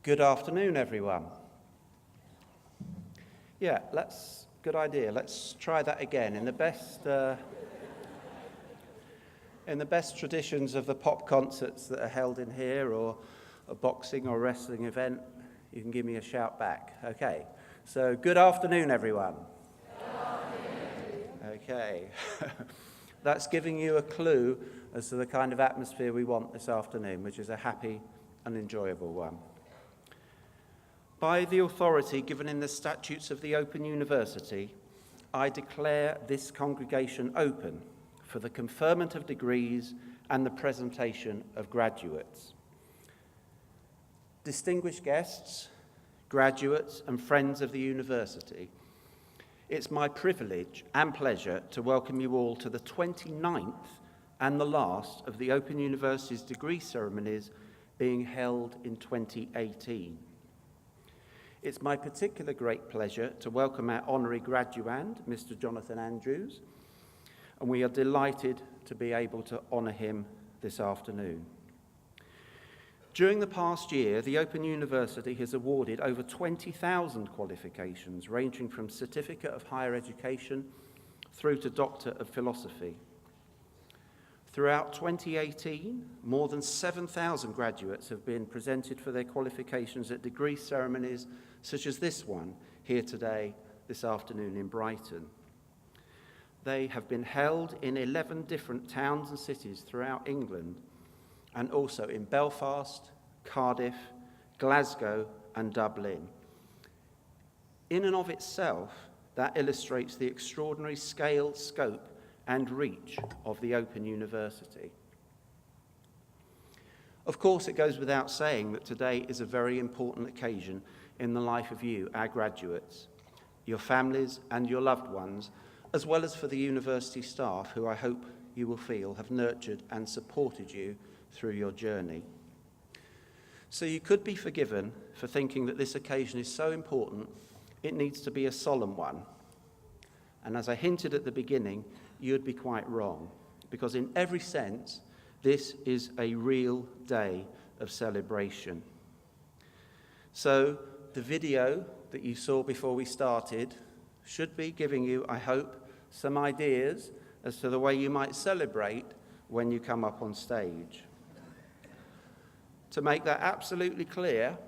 Good afternoon, everyone. Yeah, good idea. Let's try that again. In the best traditions of the pop concerts that are held in here, or a boxing or wrestling event, you can give me a shout back. Okay, so good afternoon, everyone. Good afternoon. Okay, that's giving you a clue as to the kind of atmosphere we want this afternoon, which is a happy and enjoyable one. By the authority given in the statutes of the Open University, I declare this congregation open for the conferment of degrees and the presentation of graduates. Distinguished guests, graduates and friends of the university, it's my privilege and pleasure to welcome you all to the 29th and the last of the Open University's degree ceremonies being held in 2018. It's my particular great pleasure to welcome our honorary graduand, Mr. Jonathan Andrews, and we are delighted to be able to honour him this afternoon. During the past year, the Open University has awarded over 20,000 qualifications, ranging from Certificate of Higher Education through to Doctor of Philosophy. Throughout 2018, more than 7,000 graduates have been presented for their qualifications at degree ceremonies such as this one here today, this afternoon in Brighton. They have been held in 11 different towns and cities throughout England, and also in Belfast, Cardiff, Glasgow, and Dublin. In and of itself, that illustrates the extraordinary scale, scope, and reach of the Open University. Of course, it goes without saying that today is a very important occasion in the life of you, our graduates, your families and your loved ones, as well as for the university staff who I hope you will feel have nurtured and supported you through your journey. So you could be forgiven for thinking that this occasion is so important it needs to be a solemn one. And as I hinted at the beginning, you'd be quite wrong, because in every sense, this is a real day of celebration. So the video that you saw before we started should be giving you, I hope, some ideas as to the way you might celebrate when you come up on stage. To make that absolutely clear,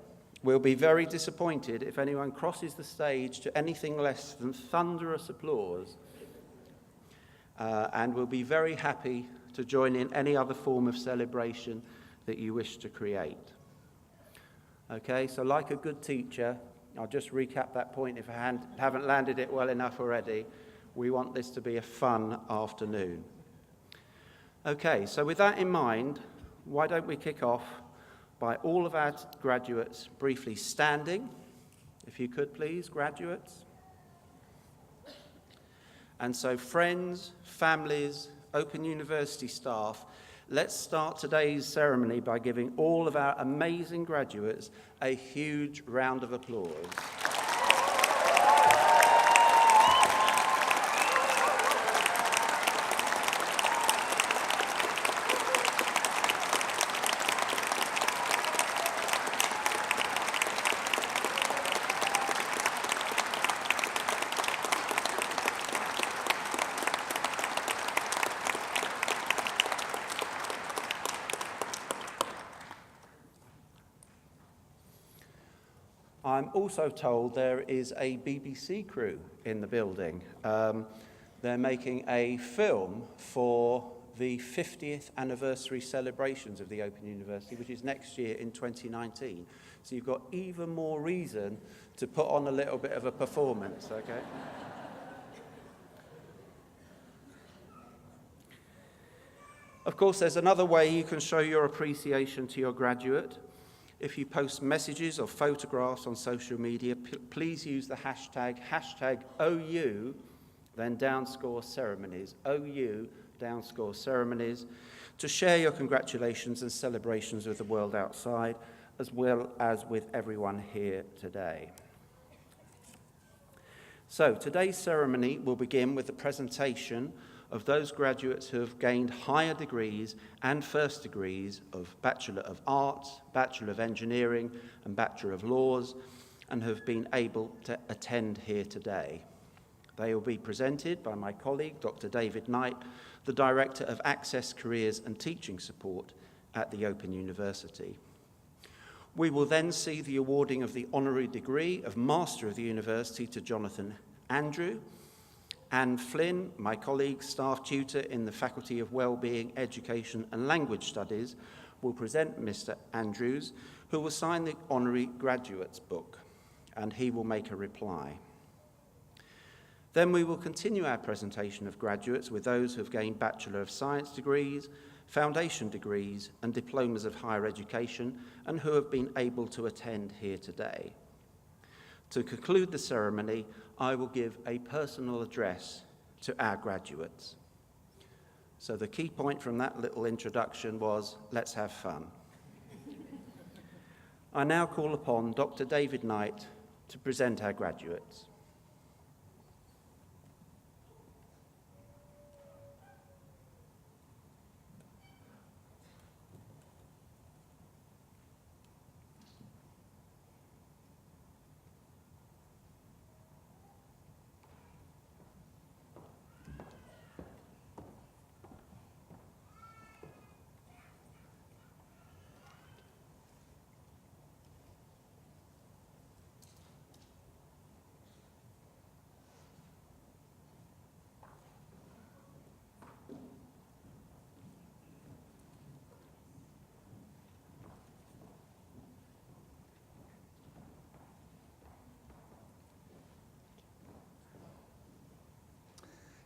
we'll be very disappointed if anyone crosses the stage to anything less than thunderous applause, and we'll be very happy to join in any other form of celebration that you wish to create. Okay, so like a good teacher, I'll just recap that point if I haven't landed it well enough already. We want this to be a fun afternoon. Okay, so with that in mind, why don't we kick off by all of our graduates briefly standing, if you could please, graduates. And so friends, families, Open University staff, let's start today's ceremony by giving all of our amazing graduates a huge round of applause. I'm also told there is a BBC crew in the building. They're making a film for the 50th anniversary celebrations of the Open University, which is next year in 2019. So you've got even more reason to put on a little bit of a performance, okay? Of course, there's another way you can show your appreciation to your graduate. If you post messages or photographs on social media, please use the hashtag OU, then _ceremonies, OU _ceremonies, to share your congratulations and celebrations with the world outside, as well as with everyone here today. So today's ceremony will begin with the presentation of those graduates who have gained higher degrees and first degrees of Bachelor of Arts, Bachelor of Engineering and Bachelor of Laws, and have been able to attend here today. They will be presented by my colleague, Dr. David Knight, the Director of Access, Careers and Teaching Support at the Open University. We will then see the awarding of the honorary degree of Master of the University to Jonathan Andrew. Anne Flynn, my colleague, staff tutor in the Faculty of Wellbeing, Education and Language Studies, will present Mr. Andrews, who will sign the honorary graduates book, and he will make a reply. Then we will continue our presentation of graduates with those who have gained Bachelor of Science degrees, foundation degrees and diplomas of higher education, and who have been able to attend here today. To conclude the ceremony, I will give a personal address to our graduates. So the key point from that little introduction was, let's have fun. I now call upon Dr. David Knight to present our graduates.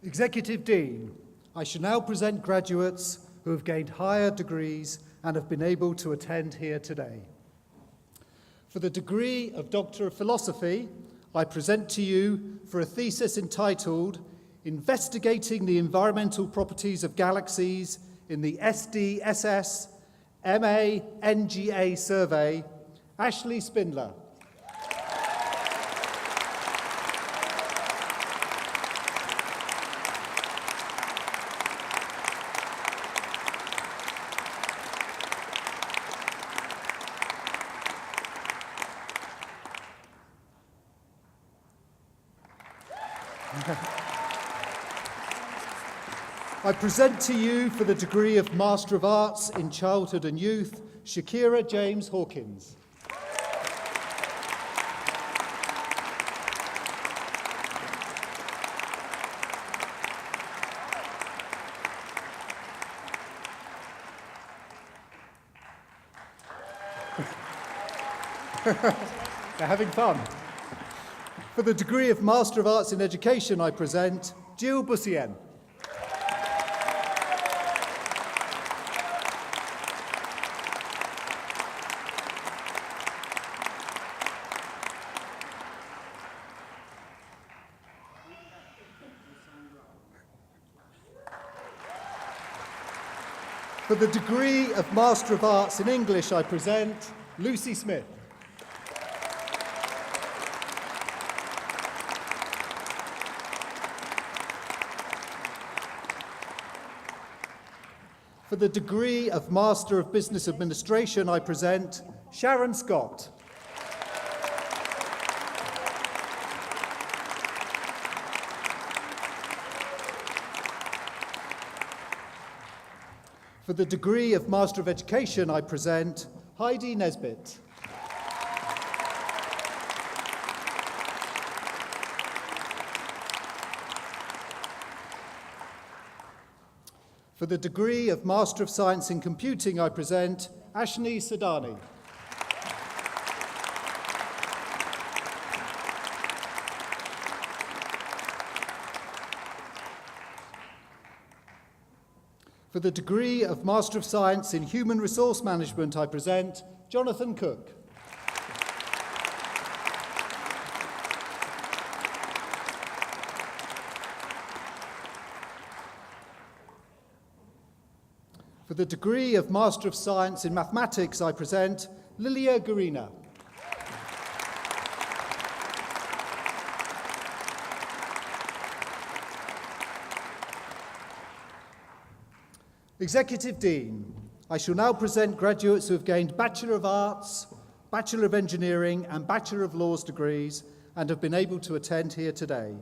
Executive Dean, I shall now present graduates who have gained higher degrees and have been able to attend here today. For the degree of Doctor of Philosophy, I present to you for a thesis entitled Investigating the Environmental Properties of Galaxies in the SDSS MA-NGA Survey, Ashley Spindler. I present to you for the degree of Master of Arts in Childhood and Youth, Shakira James Hawkins. They're having fun. For the degree of Master of Arts in Education, I present Jill Bussien. For the degree of Master of Arts in English, I present Lucy Smith. For the degree of Master of Business Administration, I present Sharon Scott. For the degree of Master of Education, I present Heidi Nesbitt. For the degree of Master of Science in Computing, I present Ashni Sadani. For the degree of Master of Science in Human Resource Management, I present Jonathan Cook. For the degree of Master of Science in Mathematics, I present Lilia Garina. Executive Dean, I shall now present graduates who have gained Bachelor of Arts, Bachelor of Engineering and Bachelor of Laws degrees and have been able to attend here today.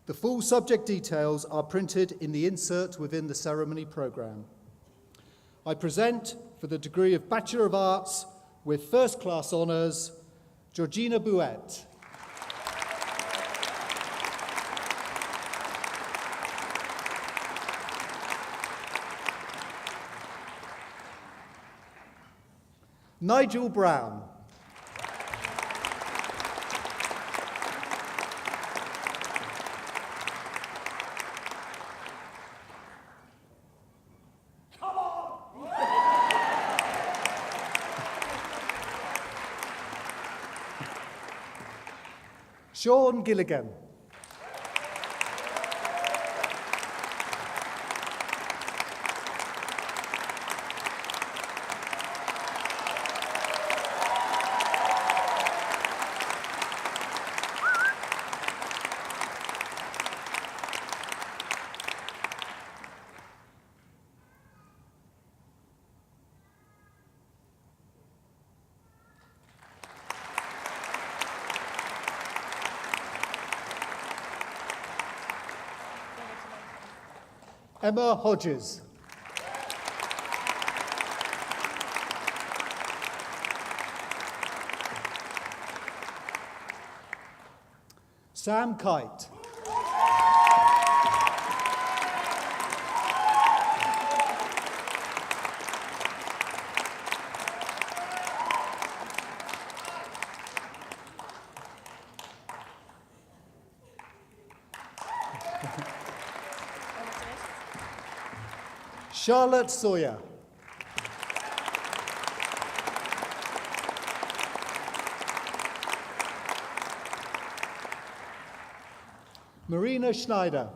The full subject details are printed in the insert within the ceremony programme. I present for the degree of Bachelor of Arts with first class honours, Georgina Bouet. Nigel Brown. Sean Gilligan. Emma Hodges. Sam Kite. Charlotte Sawyer. Marina Schneider.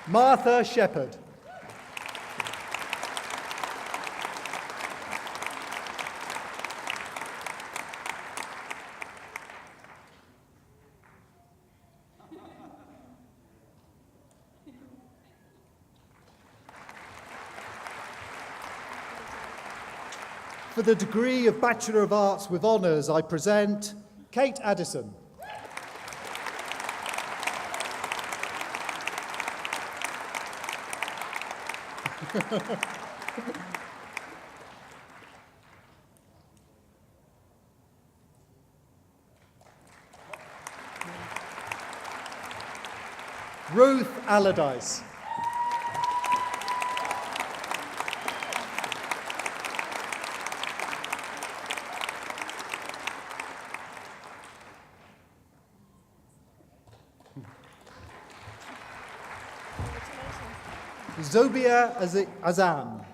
Martha Shepherd. For the degree of Bachelor of Arts with Honours, I present Kate Addison. Ruth Allardyce. Zobia Azam.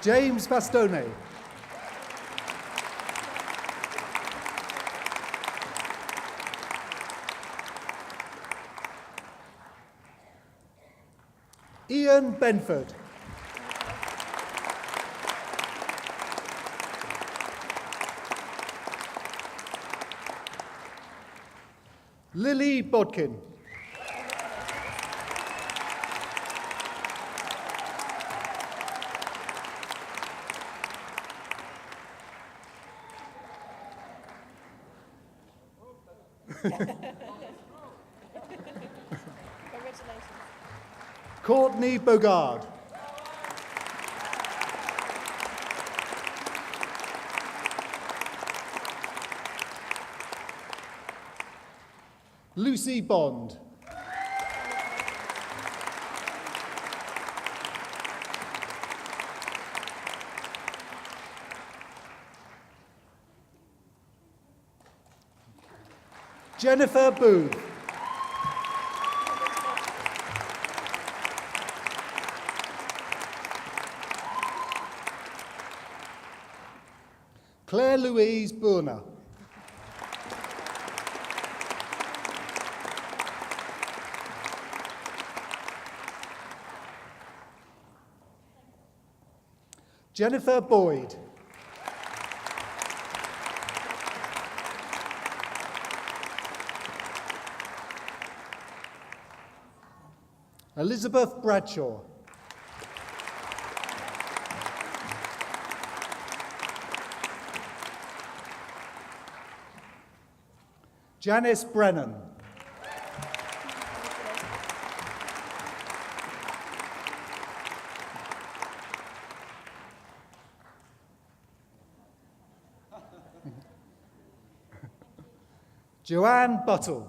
James Bastone. Ian Benford. Lily Bodkin. Courtney Bogard. Lucy Bond. Jennifer Booth. Louise Burner. Jennifer Boyd. Elizabeth Bradshaw. Janice Brennan. Joanne Buttle.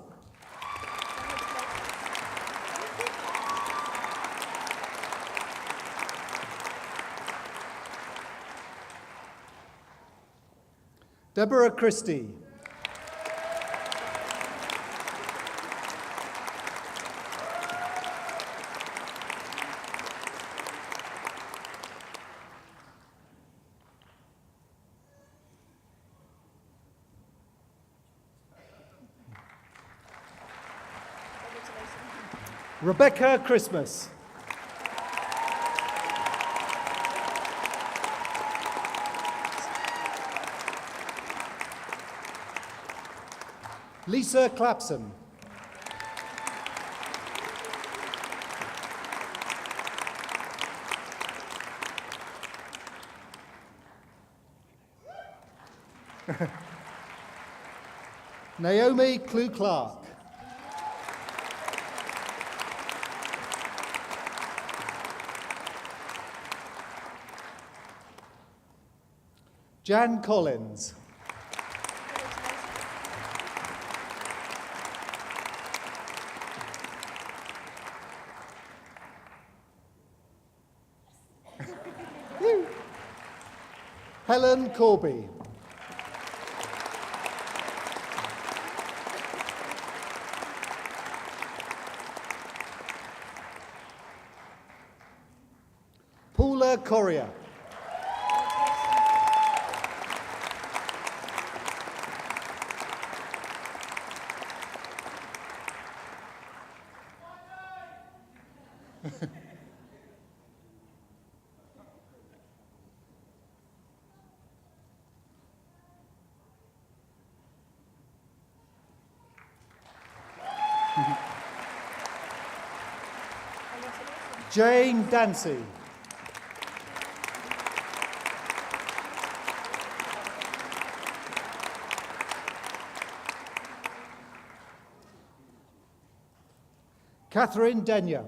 Deborah Christie. Rebecca Christmas. Lisa Clapson. Naomi Clue-Clark. Jan Collins. Helen Corby. Paula Corrier. Jane Dancy. Catherine Denyer.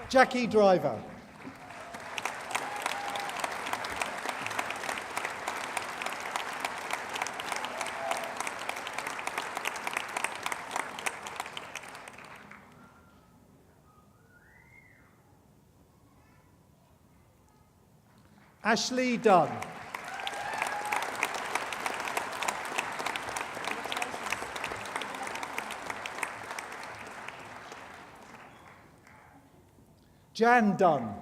Jackie Driver. Ashley Dunn. Jan Dunn.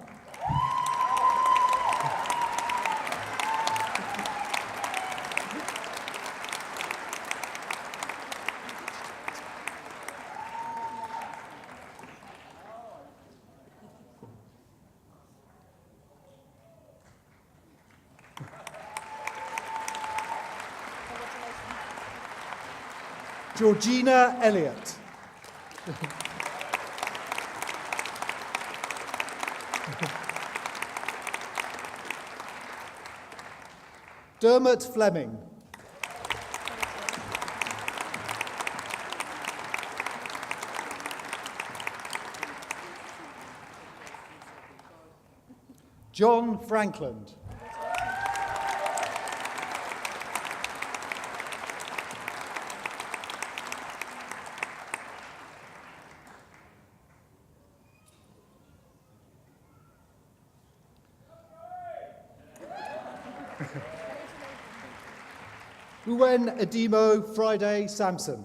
Georgina Elliott. Dermot Fleming. John Frankland. Uwen Edimo Friday Sampson.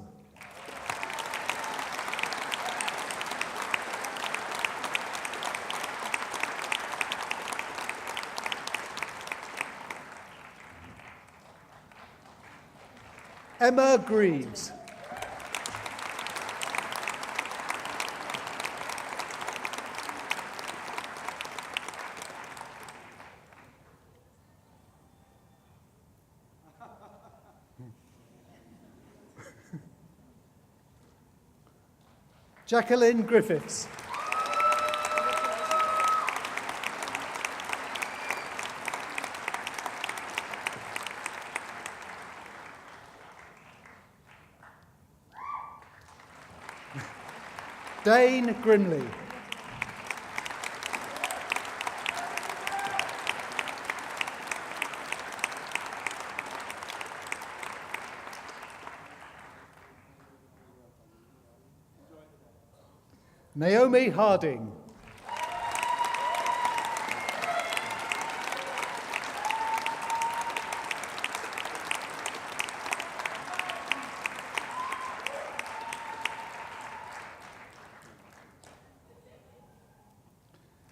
Emma Greaves. Jacqueline Griffiths. Dane Grimley. Naomi Harding.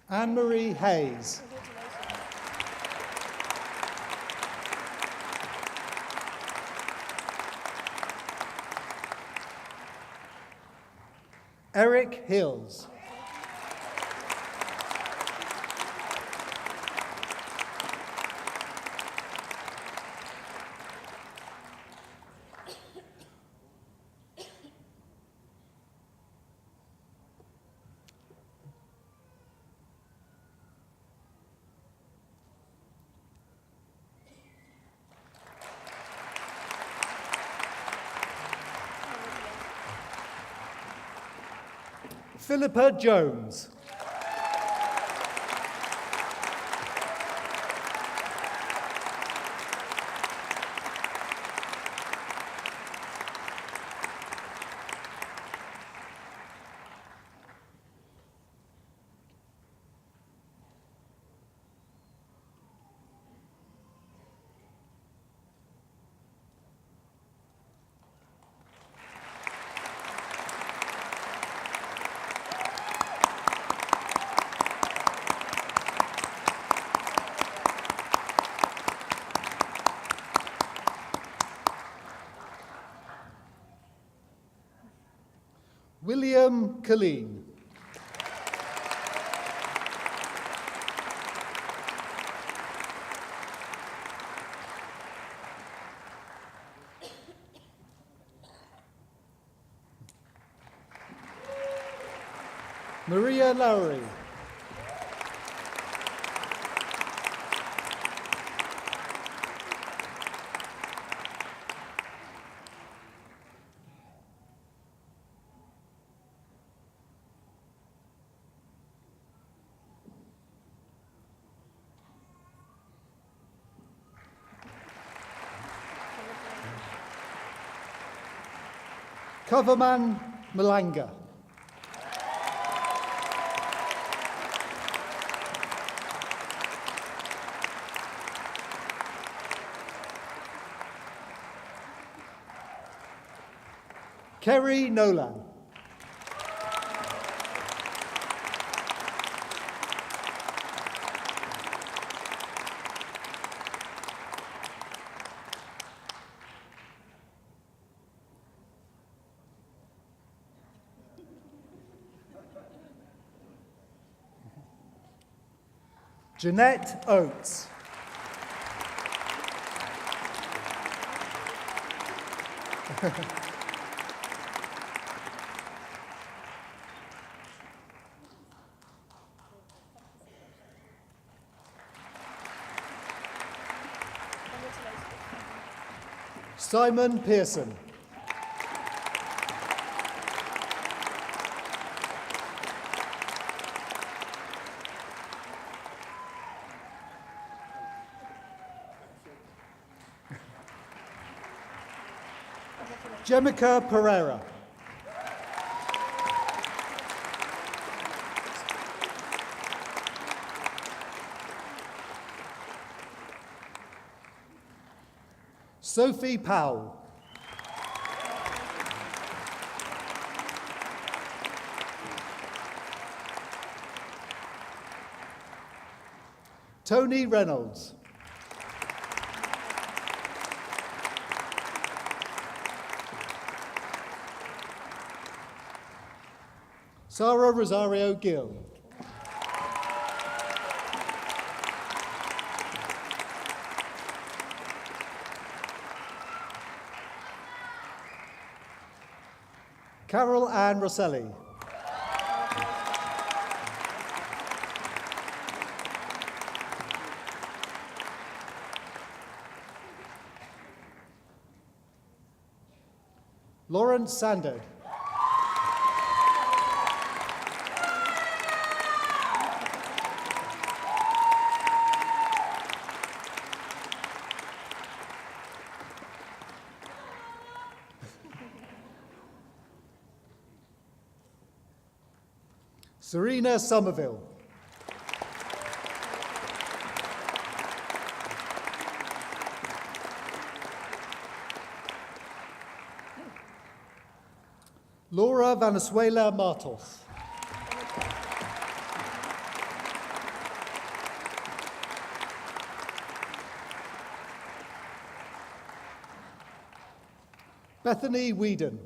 Anne-Marie Hayes. Eric Hills. Philippa Jones. William Colleen. Maria Lowry. Coverman Malanga. Kerry Nolan. Jeanette Oates. Simon Pearson. Jemica Pereira. Sophie Powell. Tony Reynolds. Sarah Rosario Gill. Carol Ann Rosselli. Lawrence Sanded. Serena Somerville. Laura Vanezuela Martos. Bethany Whedon.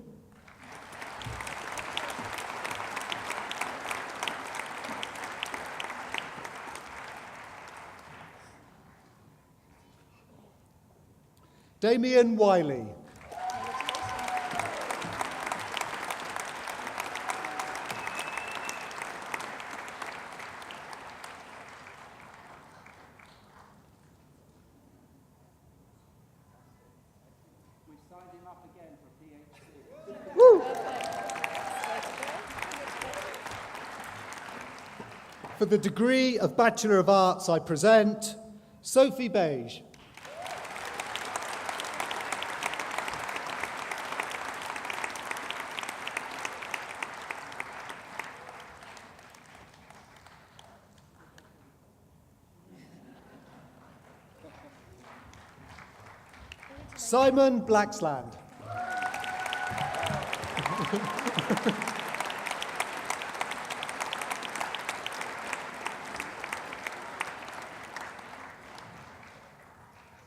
Damien Wiley. We've signed him up again for PhD. Woo! For the degree of Bachelor of Arts, I present Sophie Beige. Simon Blacksland.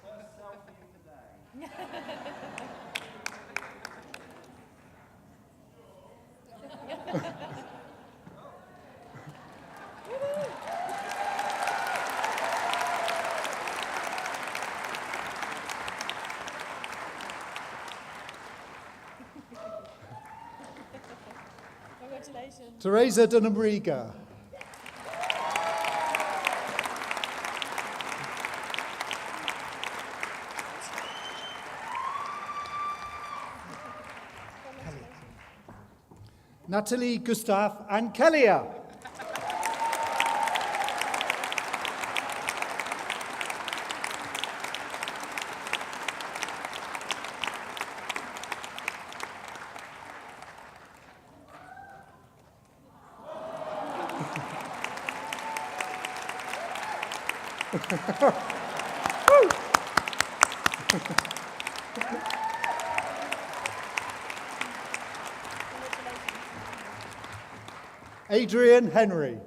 First selfie of the day. Congratulations. Teresa de Namriga. Natalie, Gustav, and Kellia. Adrian Henry.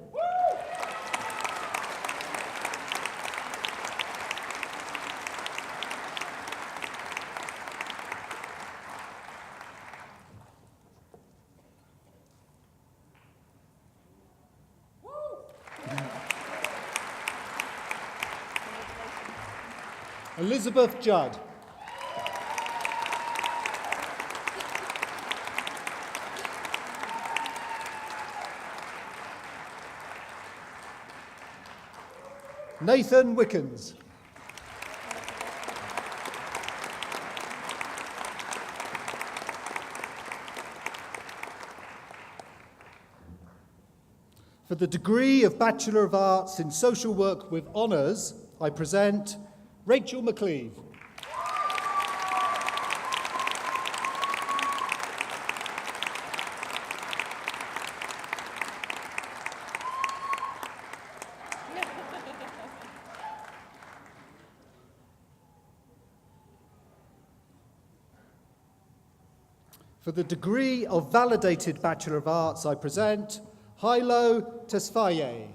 Elizabeth Judd. Nathan Wickens. For the degree of Bachelor of Arts in Social Work with Honours, I present Rachel McLeave. For the degree of Validated Bachelor of Arts, I present Hailo Tesfaye.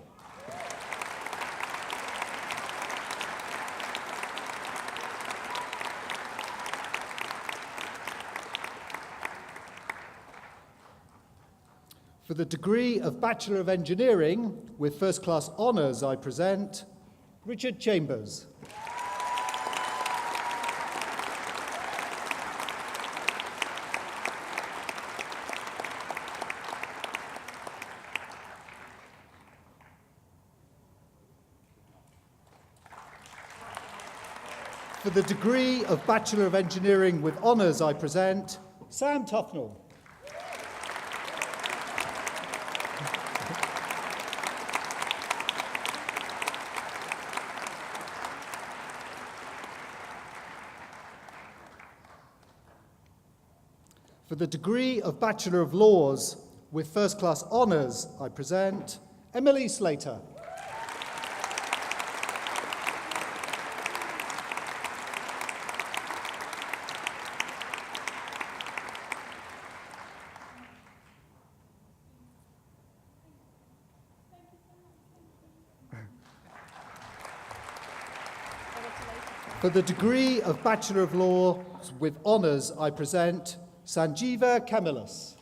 For the degree of Bachelor of Engineering with First Class Honours, I present Richard Chambers. For the degree of Bachelor of Engineering with Honours, I present Sam Tufnell. For the degree of Bachelor of Laws with First Class Honours, I present Emily Slater. For the degree of Bachelor of Laws with Honours, I present Sanjeeva Camillus.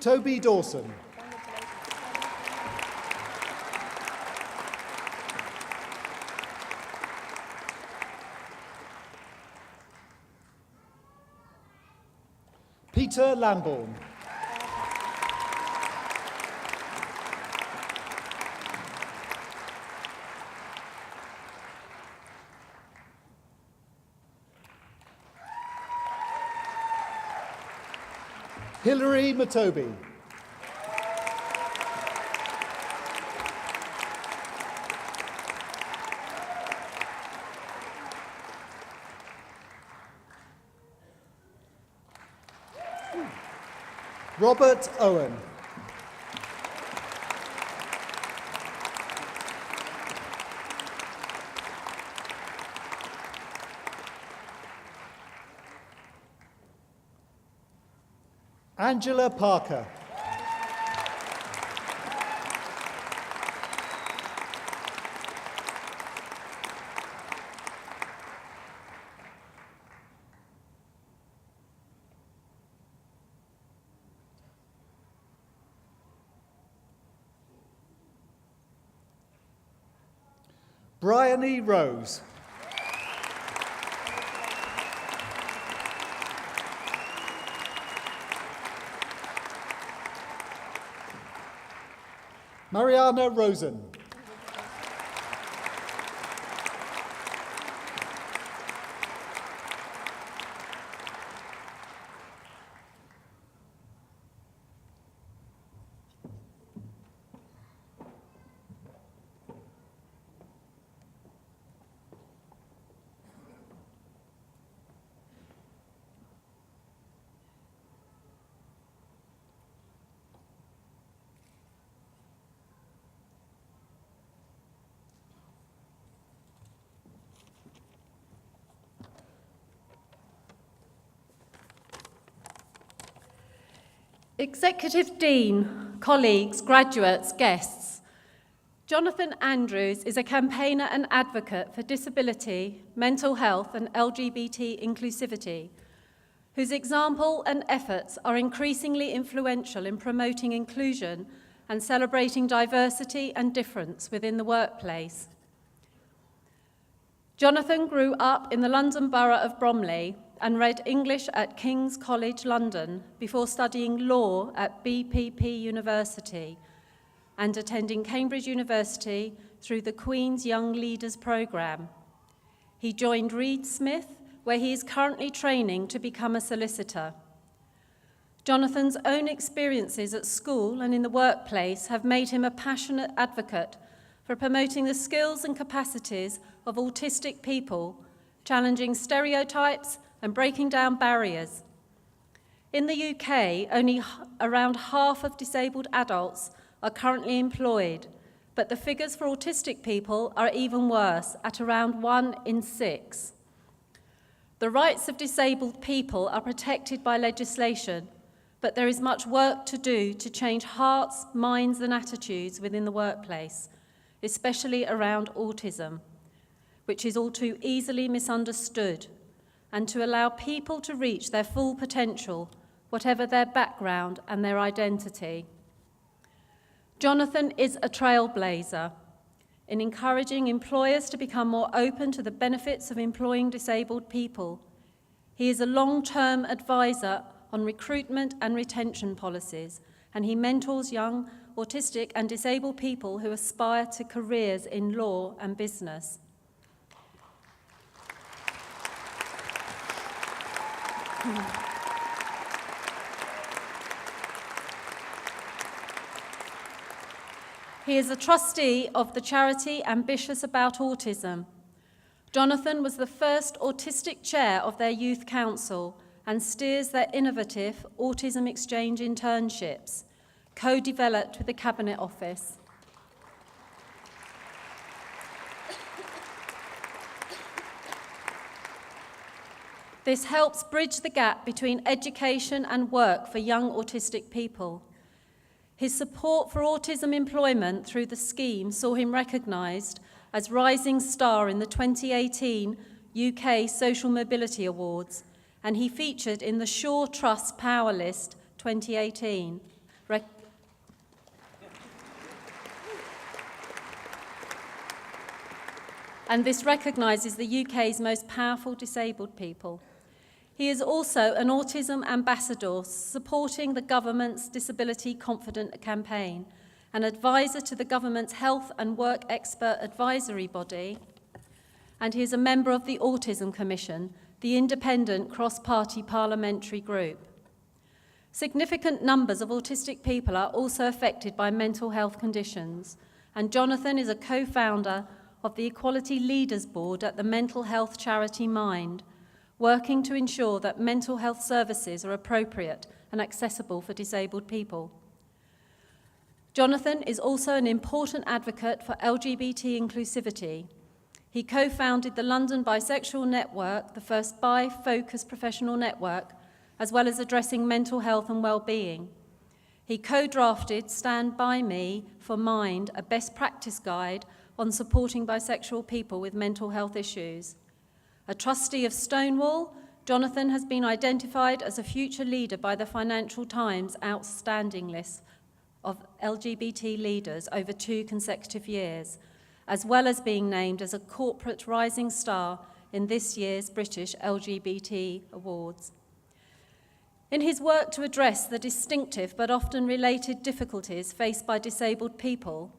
Toby Dawson. Peter Lambourne. Hilary Matobi. Robert Owen. Angela Parker. Bryony Rose. Mariana Rosen. Executive Dean, colleagues, graduates, guests, Jonathan Andrews is a campaigner and advocate for disability, mental health and LGBT inclusivity, whose example and efforts are increasingly influential in promoting inclusion and celebrating diversity and difference within the workplace. Jonathan grew up in the London Borough of Bromley and read English at King's College London before studying law at BPP University and attending Cambridge University through the Queen's Young Leaders Programme. He joined Reed Smith, where he is currently training to become a solicitor. Jonathan's own experiences at school and in the workplace have made him a passionate advocate for promoting the skills and capacities of autistic people, challenging stereotypes and breaking down barriers. In the UK, only around half of disabled adults are currently employed, but the figures for autistic people are even worse, at around 1 in 6. The rights of disabled people are protected by legislation, but there is much work to do to change hearts, minds and attitudes within the workplace, especially around autism, which is all too easily misunderstood, and to allow people to reach their full potential, whatever their background and their identity. Jonathan is a trailblazer in encouraging employers to become more open to the benefits of employing disabled people. He is a long-term advisor on recruitment and retention policies, and he mentors young autistic and disabled people who aspire to careers in law and business. He is a trustee of the charity Ambitious About Autism. Jonathan was the first autistic chair of their youth council and steers their innovative Autism Exchange internships, co-developed with the Cabinet Office. This helps bridge the gap between education and work for young autistic people. His support for autism employment through the scheme saw him recognised as Rising Star in the 2018 UK Social Mobility Awards, and he featured in the Shaw Trust Power List 2018. And this recognises the UK's most powerful disabled people. He is also an autism ambassador supporting the government's Disability Confident campaign, an advisor to the government's Health and Work Expert Advisory Body, and he is a member of the Autism Commission, the independent cross-party parliamentary group. Significant numbers of autistic people are also affected by mental health conditions, and Jonathan is a co-founder of the Equality Leaders Board at the mental health charity Mind, working to ensure that mental health services are appropriate and accessible for disabled people. Jonathan is also an important advocate for LGBT inclusivity. He co-founded the London Bisexual Network, the first bi-focused professional network, as well as addressing mental health and well-being. He co-drafted Stand By Me for Mind, a best practice guide on supporting bisexual people with mental health issues. A trustee of Stonewall, Jonathan has been identified as a future leader by the Financial Times Outstanding List of LGBT leaders over 2 consecutive years, as well as being named as a corporate rising star in this year's British LGBT Awards. In his work to address the distinctive but often related difficulties faced by disabled people,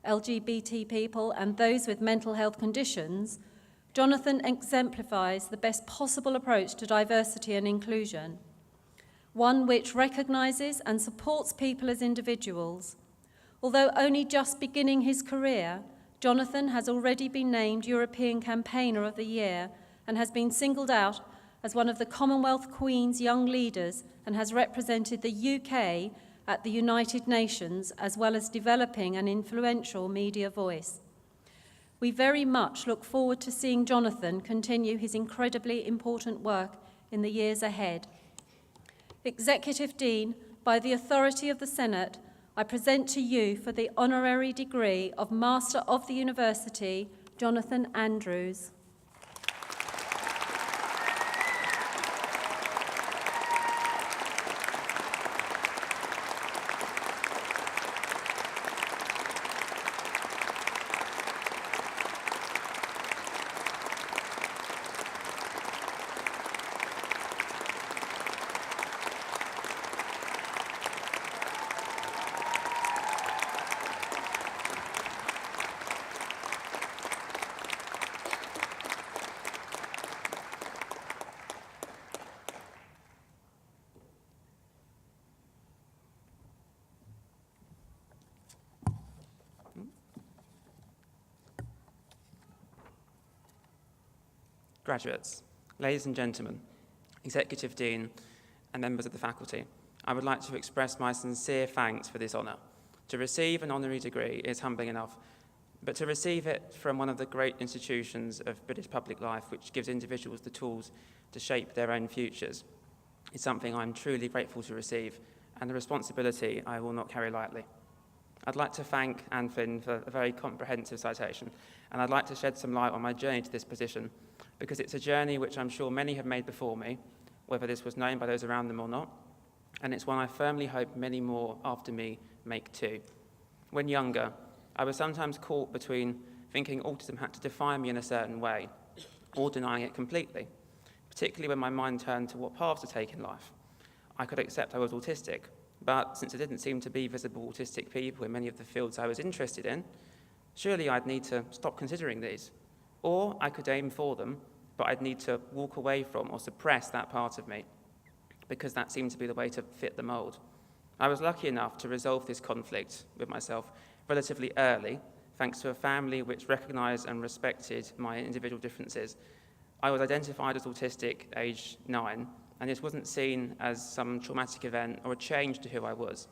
LGBT people, and those with mental health conditions, Jonathan exemplifies the best possible approach to diversity and inclusion, one which recognises and supports people as individuals. Although only just beginning his career, Jonathan has already been named European Campaigner of the Year and has been singled out as one of the Commonwealth Queen's young leaders and has represented the UK at the United Nations, as well as developing an influential media voice. We very much look forward to seeing Jonathan continue his incredibly important work in the years ahead. Executive Dean, by the authority of the Senate, I present to you for the honorary degree of Master of the University, Jonathan Andrews. Graduates, ladies and gentlemen, Executive Dean and members of the faculty, I would like to express my sincere thanks for this honour. To receive an honorary degree is humbling enough, but to receive it from one of the great institutions of British public life, which gives individuals the tools to shape their own futures, is something I'm truly grateful to receive, and a responsibility I will not carry lightly. I'd like to thank Anne Flynn for a very comprehensive citation, and I'd like to shed some light on my journey to this position, because it's a journey which I'm sure many have made before me, whether this was known by those around them or not, and it's one I firmly hope many more after me make too. When younger, I was sometimes caught between thinking autism had to define me in a certain way, or denying it completely, particularly when my mind turned to what paths to take in life. I could accept I was autistic, but since there didn't seem to be visible autistic people in many of the fields I was interested in, surely I'd need to stop considering these. Or I could aim for them, but I'd need to walk away from or suppress that part of me, because that seemed to be the way to fit the mould. I was lucky enough to resolve this conflict with myself relatively early, thanks to a family which recognised and respected my individual differences. I was identified as autistic age 9, and this wasn't seen as some traumatic event or a change to who I was,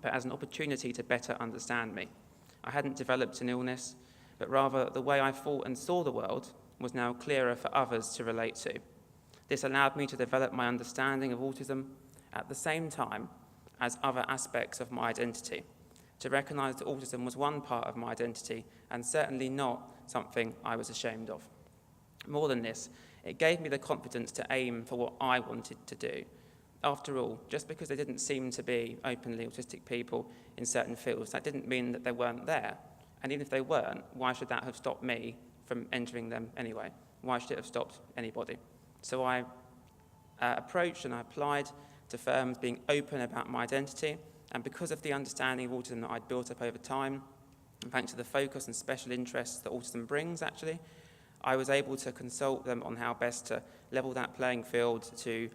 but as an opportunity to better understand me. I hadn't developed an illness, but rather the way I thought and saw the world was now clearer for others to relate to. This allowed me to develop my understanding of autism at the same time as other aspects of my identity, to recognise that autism was one part of my identity and certainly not something I was ashamed of. More than this, it gave me the confidence to aim for what I wanted to do. After all, just because there didn't seem to be openly autistic people in certain fields, that didn't mean that they weren't there. And even if they weren't, why should that have stopped me from entering them anyway? Why should it have stopped anybody? So I approached and I applied to firms being open about my identity, and because of the understanding of autism that I'd built up over time, and thanks to the focus and special interests that autism brings, actually, I was able to consult them on how best to level that playing field, to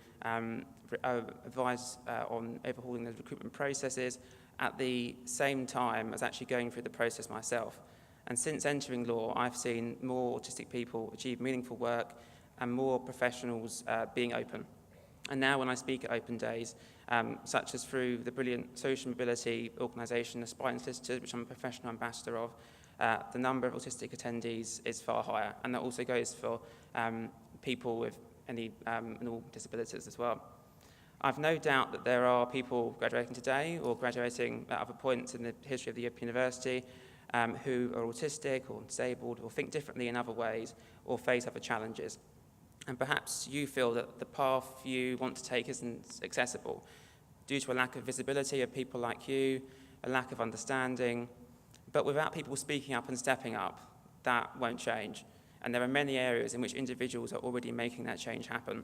advise on overhauling those recruitment processes, at the same time as actually going through the process myself. And since entering law, I've seen more autistic people achieve meaningful work and more professionals being open. And now when I speak at open days, such as through the brilliant social mobility organisation, Aspiring Solicitors, which I'm a professional ambassador of, the number of autistic attendees is far higher, and that also goes for people with any and all disabilities as well. I've no doubt that there are people graduating today or graduating at other points in the history of the European University who are autistic or disabled or think differently in other ways or face other challenges. And perhaps you feel that the path you want to take isn't accessible due to a lack of visibility of people like you, a lack of understanding. But without people speaking up and stepping up, that won't change. And there are many areas in which individuals are already making that change happen.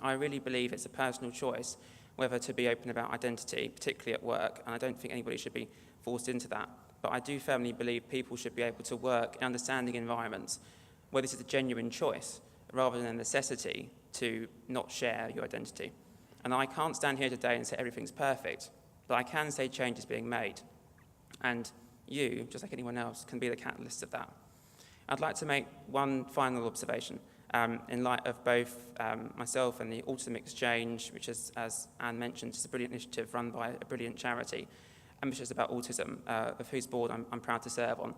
I really believe it's a personal choice whether to be open about identity, particularly at work, and I don't think anybody should be forced into that. But I do firmly believe people should be able to work in understanding environments where this is a genuine choice, rather than a necessity to not share your identity. And I can't stand here today and say everything's perfect, but I can say change is being made. And you, just like anyone else, can be the catalyst of that. I'd like to make one final observation in light of both myself and the Autism Exchange, which is, as Anne mentioned, is a brilliant initiative run by a brilliant charity, and which is about autism, of whose board I'm proud to serve on,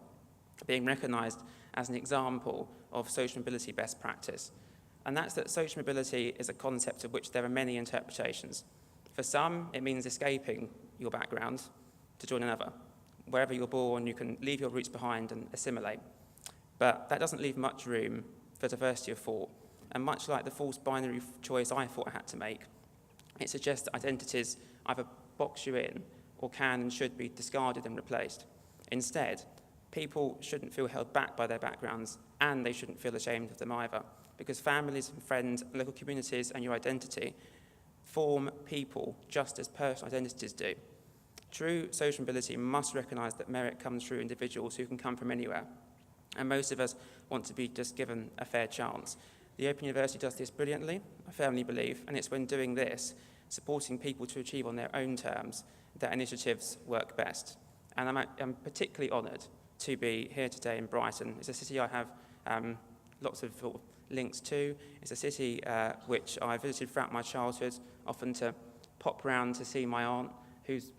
being recognised as an example of social mobility best practice. And that's that social mobility is a concept of which there are many interpretations. For some, it means escaping your background to join another. Wherever you're born, you can leave your roots behind and assimilate. But that doesn't leave much room for diversity of thought. And much like the false binary choice I thought I had to make, it suggests that identities either box you in or can and should be discarded and replaced. Instead, people shouldn't feel held back by their backgrounds, and they shouldn't feel ashamed of them either, because families and friends, local communities and your identity form people just as personal identities do. True social mobility must recognise that merit comes through individuals who can come from anywhere, and most of us want to be just given a fair chance. The Open University does this brilliantly, I firmly believe, and it's when doing this, supporting people to achieve on their own terms, that initiatives work best. And I'm particularly honoured to be here today in Brighton. It's a city I have lots of sort of links to. It's a city which I visited throughout my childhood, often to pop round to see my aunt, who's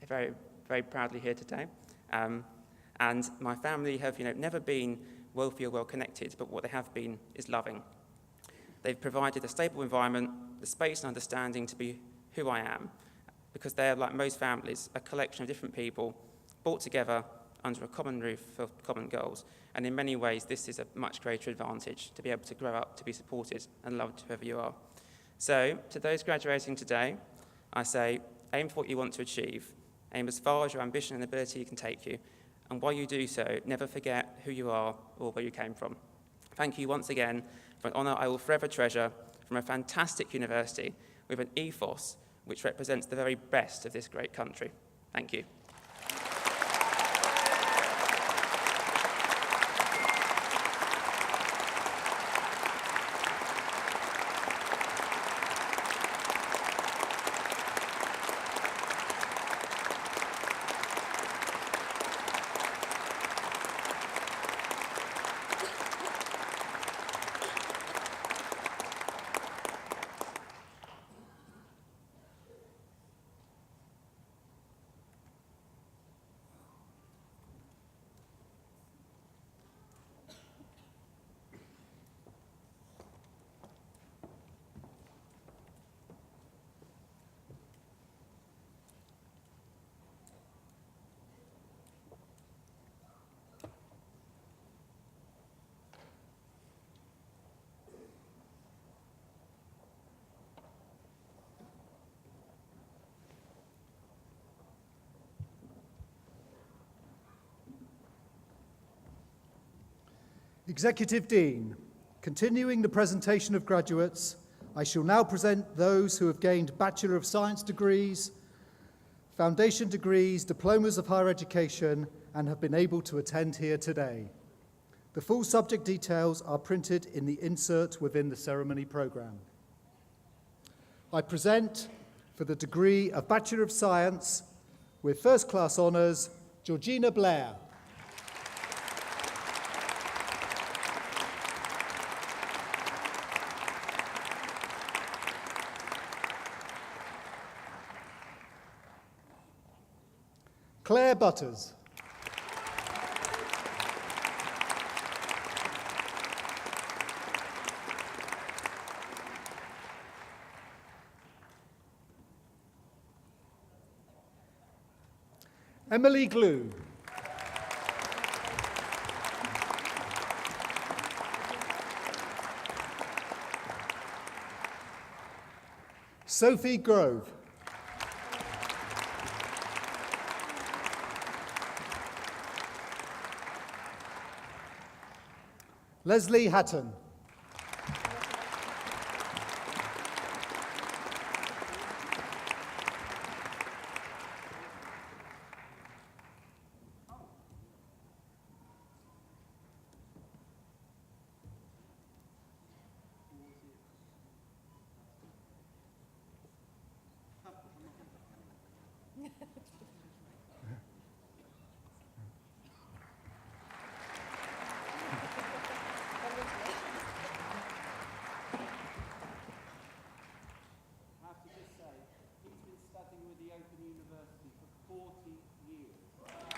very very proudly here today. And my family have never been wealthy or well connected, but what they have been is loving. They've provided a stable environment, the space and understanding to be who I am, because they are, like most families, a collection of different people brought together under a common roof for common goals. And in many ways, this is a much greater advantage, to be able to grow up, to be supported and loved whoever you are. So, to those graduating today, I say, aim for what you want to achieve. Aim as far as your ambition and ability can take you. And while you do so, never forget who you are or where you came from. Thank you once again for an honour I will forever treasure from a fantastic university with an ethos which represents the very best of this great country. Thank you. Executive Dean, continuing the presentation of graduates, I shall now present those who have gained Bachelor of Science degrees, foundation degrees, diplomas of higher education, and have been able to attend here today. The full subject details are printed in the insert within the ceremony programme. I present for the degree of Bachelor of Science with first class honours, Georgina Blair. Claire Butters. Emily Glue. Sophie Grove. Leslie Hatton.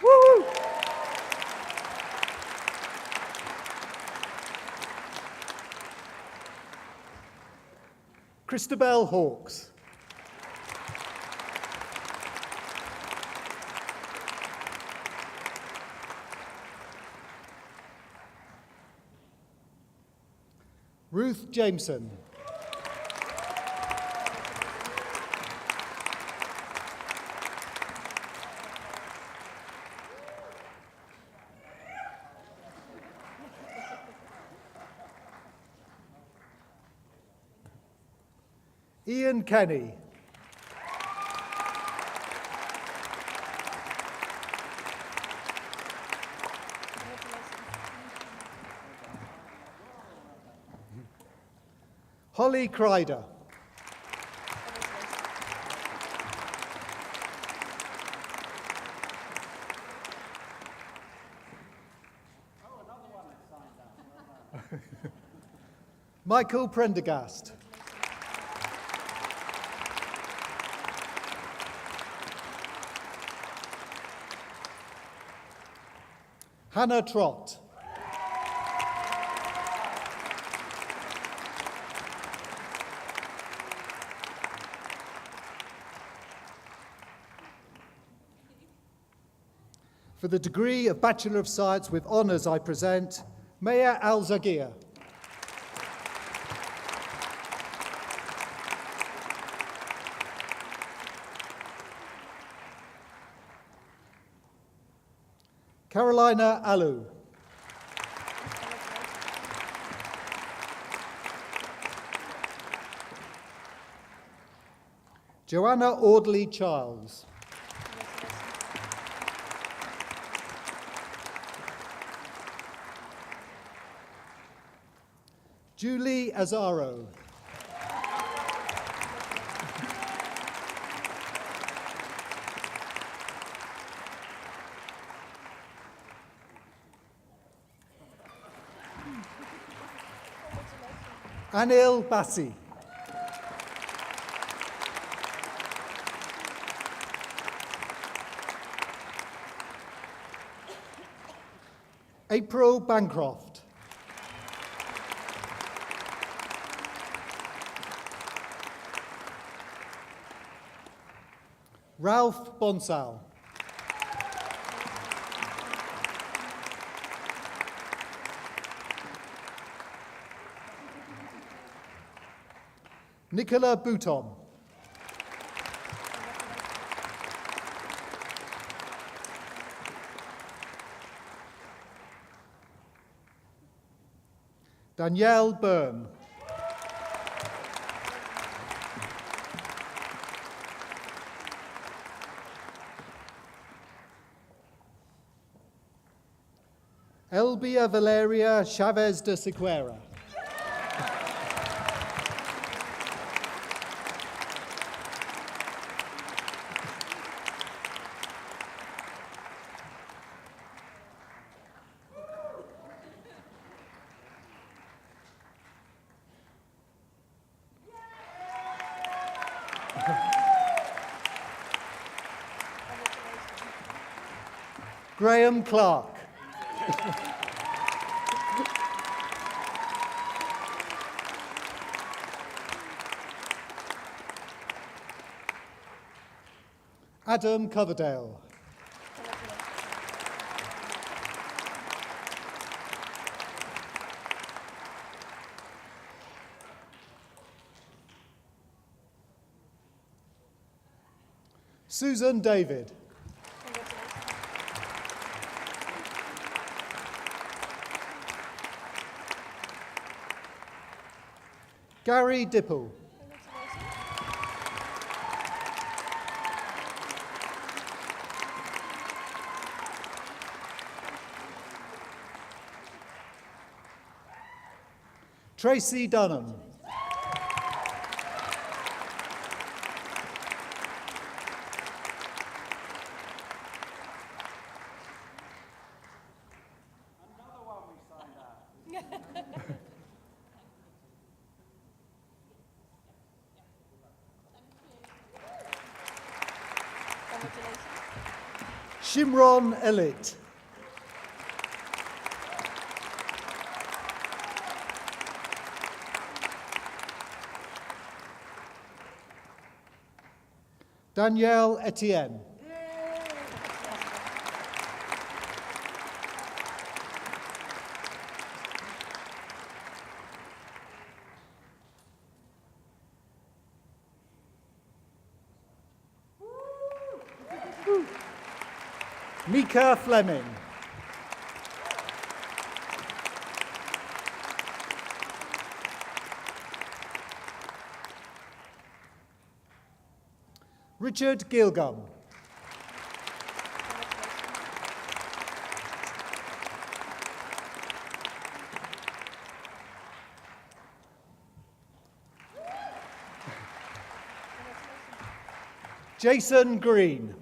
Woo! Christabel Hawkes. Ruth Jameson. Ian Kenny. Holly Kreider. Michael Prendergast. Hannah Trott. For the degree of Bachelor of Science with Honours, I present Maya Al-Zaghir. Carolina Alu. Joanna Audley Charles. Julie Azaro. Anil Bassi. April Bancroft. Ralph Bonsal. Nicola Bouton. Danielle Byrne. Elbia Valeria Chavez de Sequeira. Graham Clark. Adam Coverdale. Susan David. Gary Dipple. Tracy Dunham. Shimron Elit. Danielle Etienne. Mika Fleming. Richard Gilgum. Jason Green.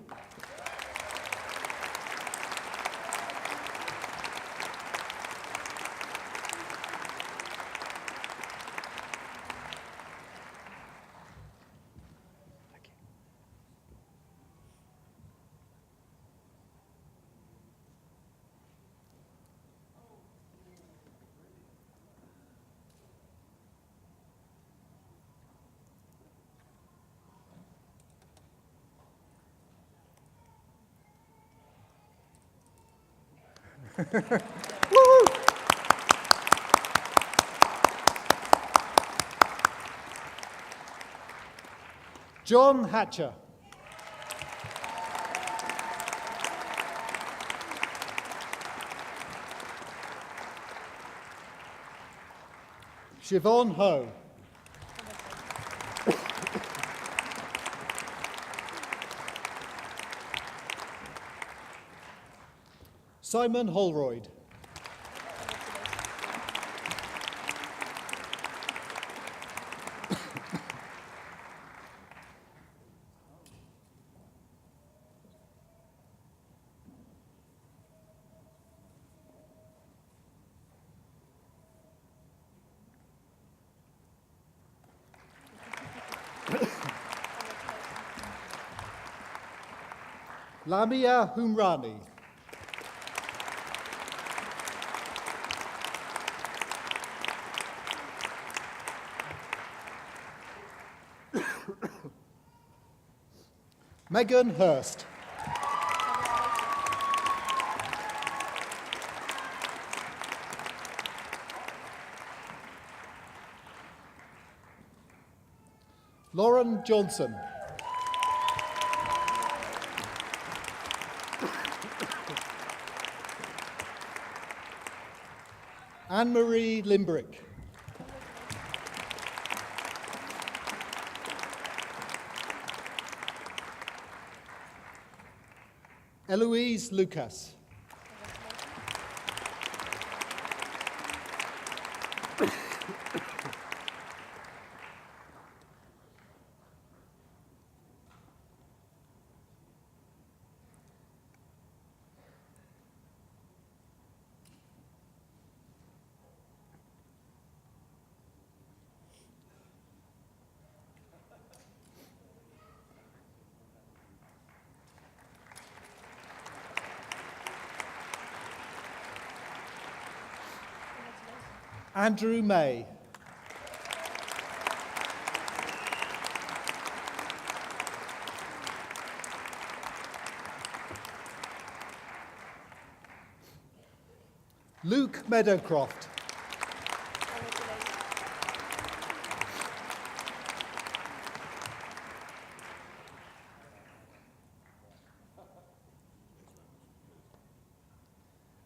Woo! John Hatcher. Siobhan Ho. Simon Holroyd. Lamia Humrani. Megan Hurst. Lauren Johnson. Anne-Marie Limbrick. Eloise Lucas. Andrew May. Luke Meadowcroft.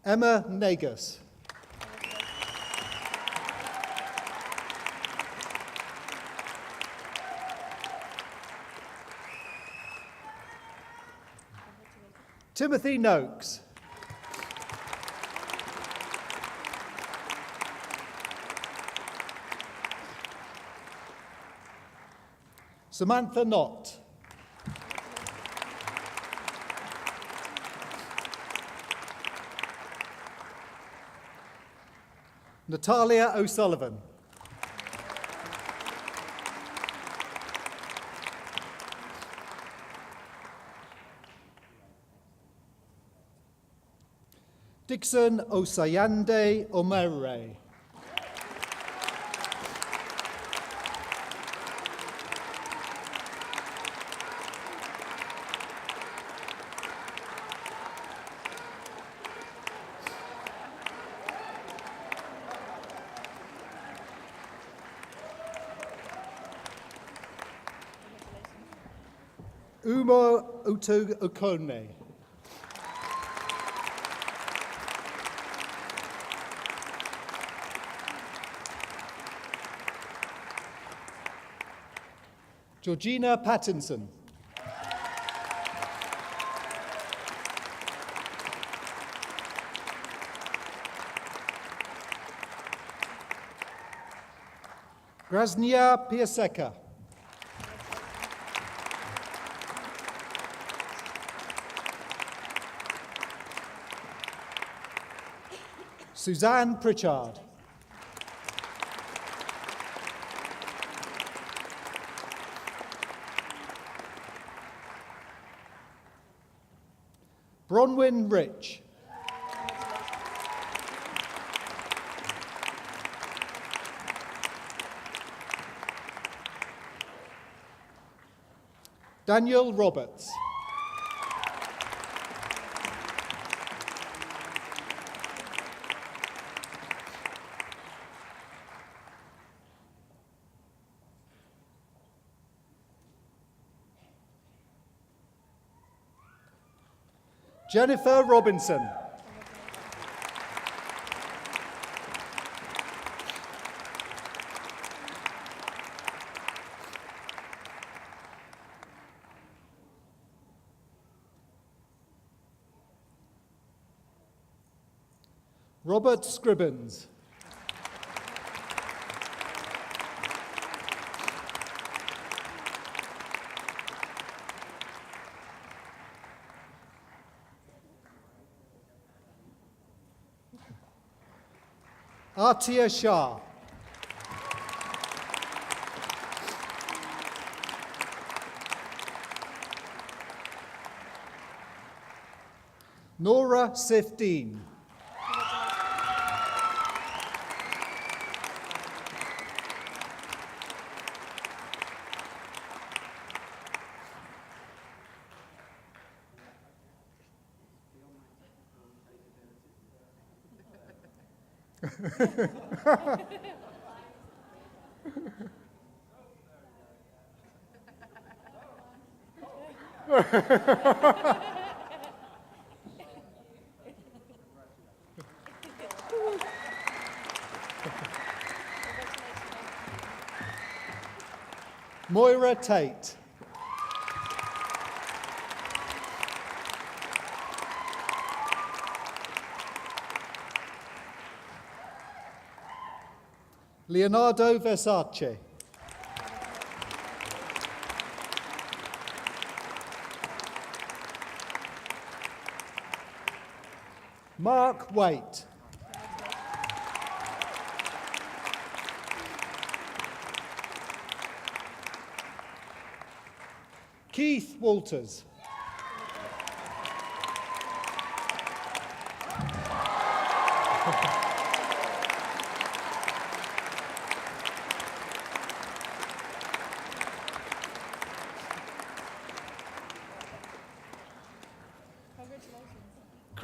Emma Nagus. Timothy Noakes. Samantha Knott. Natalia O'Sullivan. Dixon Osayande Omere. Umo Utu Okone. Georgina Pattinson. Graznia Piasecka. Suzanne Pritchard. Bronwyn Rich. Daniel Roberts. Jennifer Robinson. Robert Scribbins. Atia Shah. Nora Sifdeen. Moira Tate. Leonardo Versace. Mark Waite. Keith Walters.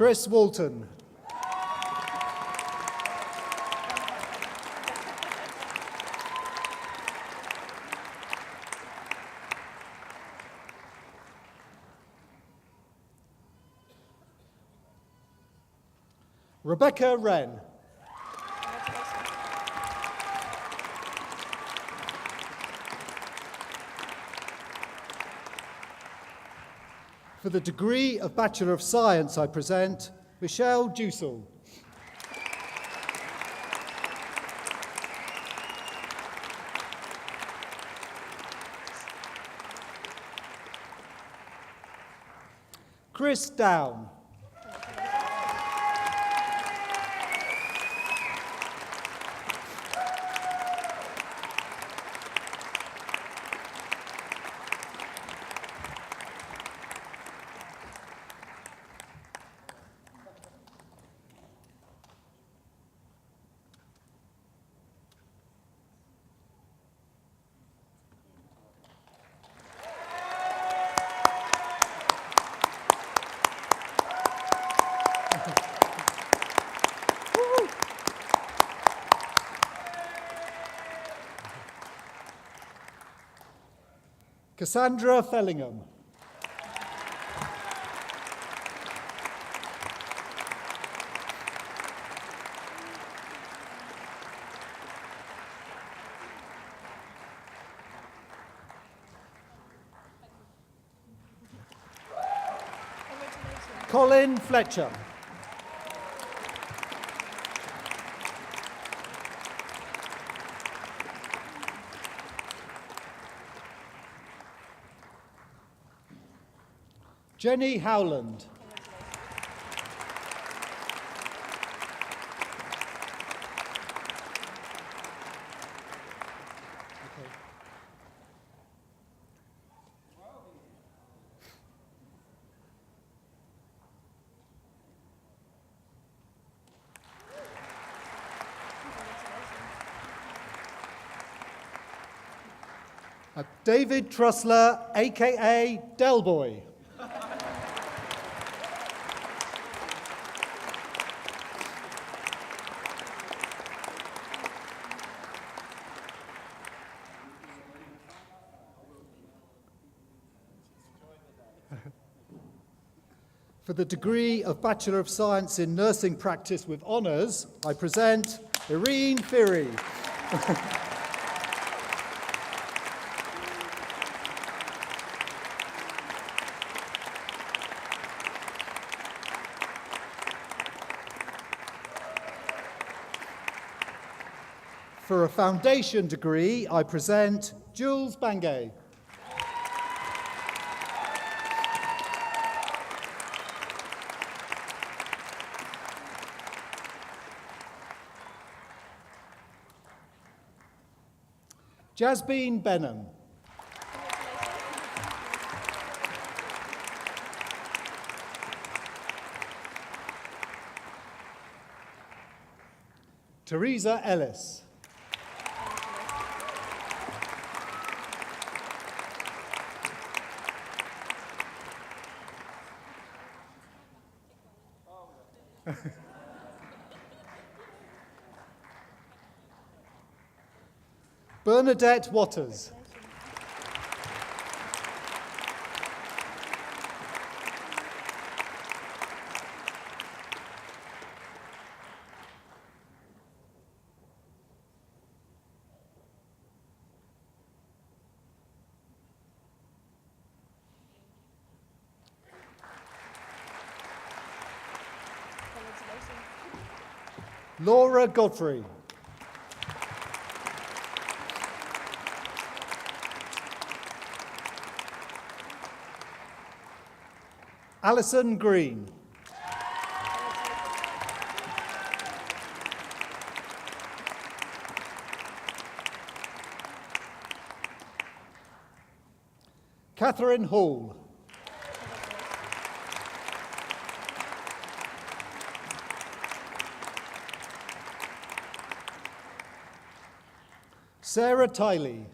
Chris Walton. Rebecca Wren. For the degree of Bachelor of Science, I present Michelle Dusel. Chris Down. Cassandra Fellingham. Colin Fletcher. Jenny Howland. David Trussler, aka Delboy. For For the degree of Bachelor of Science in Nursing Practice with Honours, I present Irene Firry. For a foundation degree, I present Jules Bangay. Jasbeen Benham. Teresa Ellis. Bernadette Waters. Laura Godfrey. Alison Green. Catherine Hall. Sarah Tiley.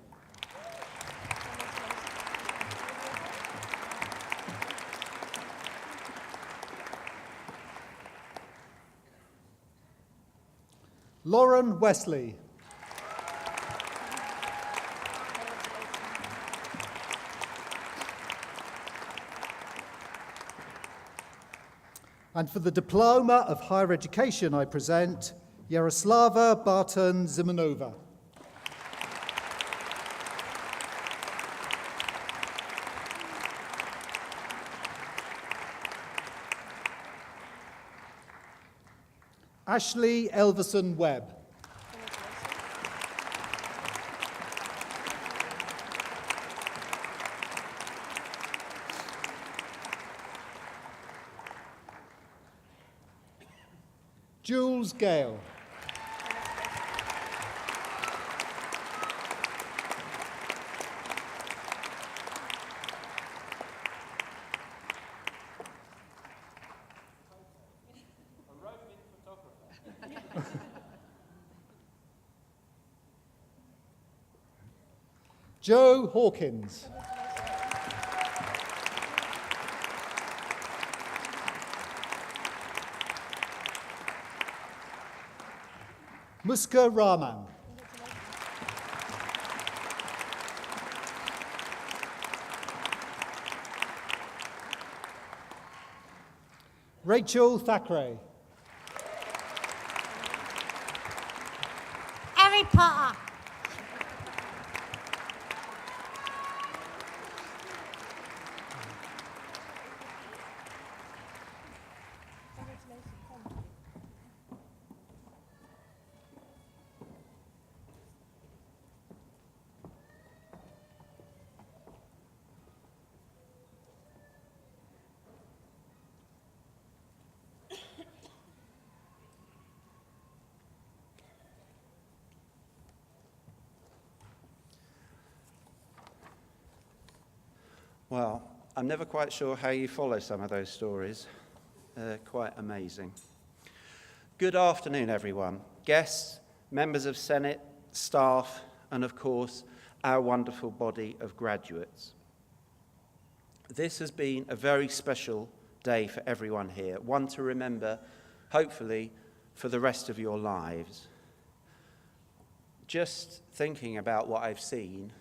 Lauren Wesley. And for the Diploma of Higher Education, I present Yaroslava Barton-Zimanova. Ashley Elverson Webb. Jules Gale. Joe Hawkins. Muska Rahman. Rachel Thackeray. Harry Potter. Well, I'm never quite sure how you follow some of those stories. Quite amazing. Good afternoon, everyone. Guests, members of Senate, staff, and of course, our wonderful body of graduates. This has been a very special day for everyone here, one to remember, hopefully, for the rest of your lives. Just thinking about what I've seen,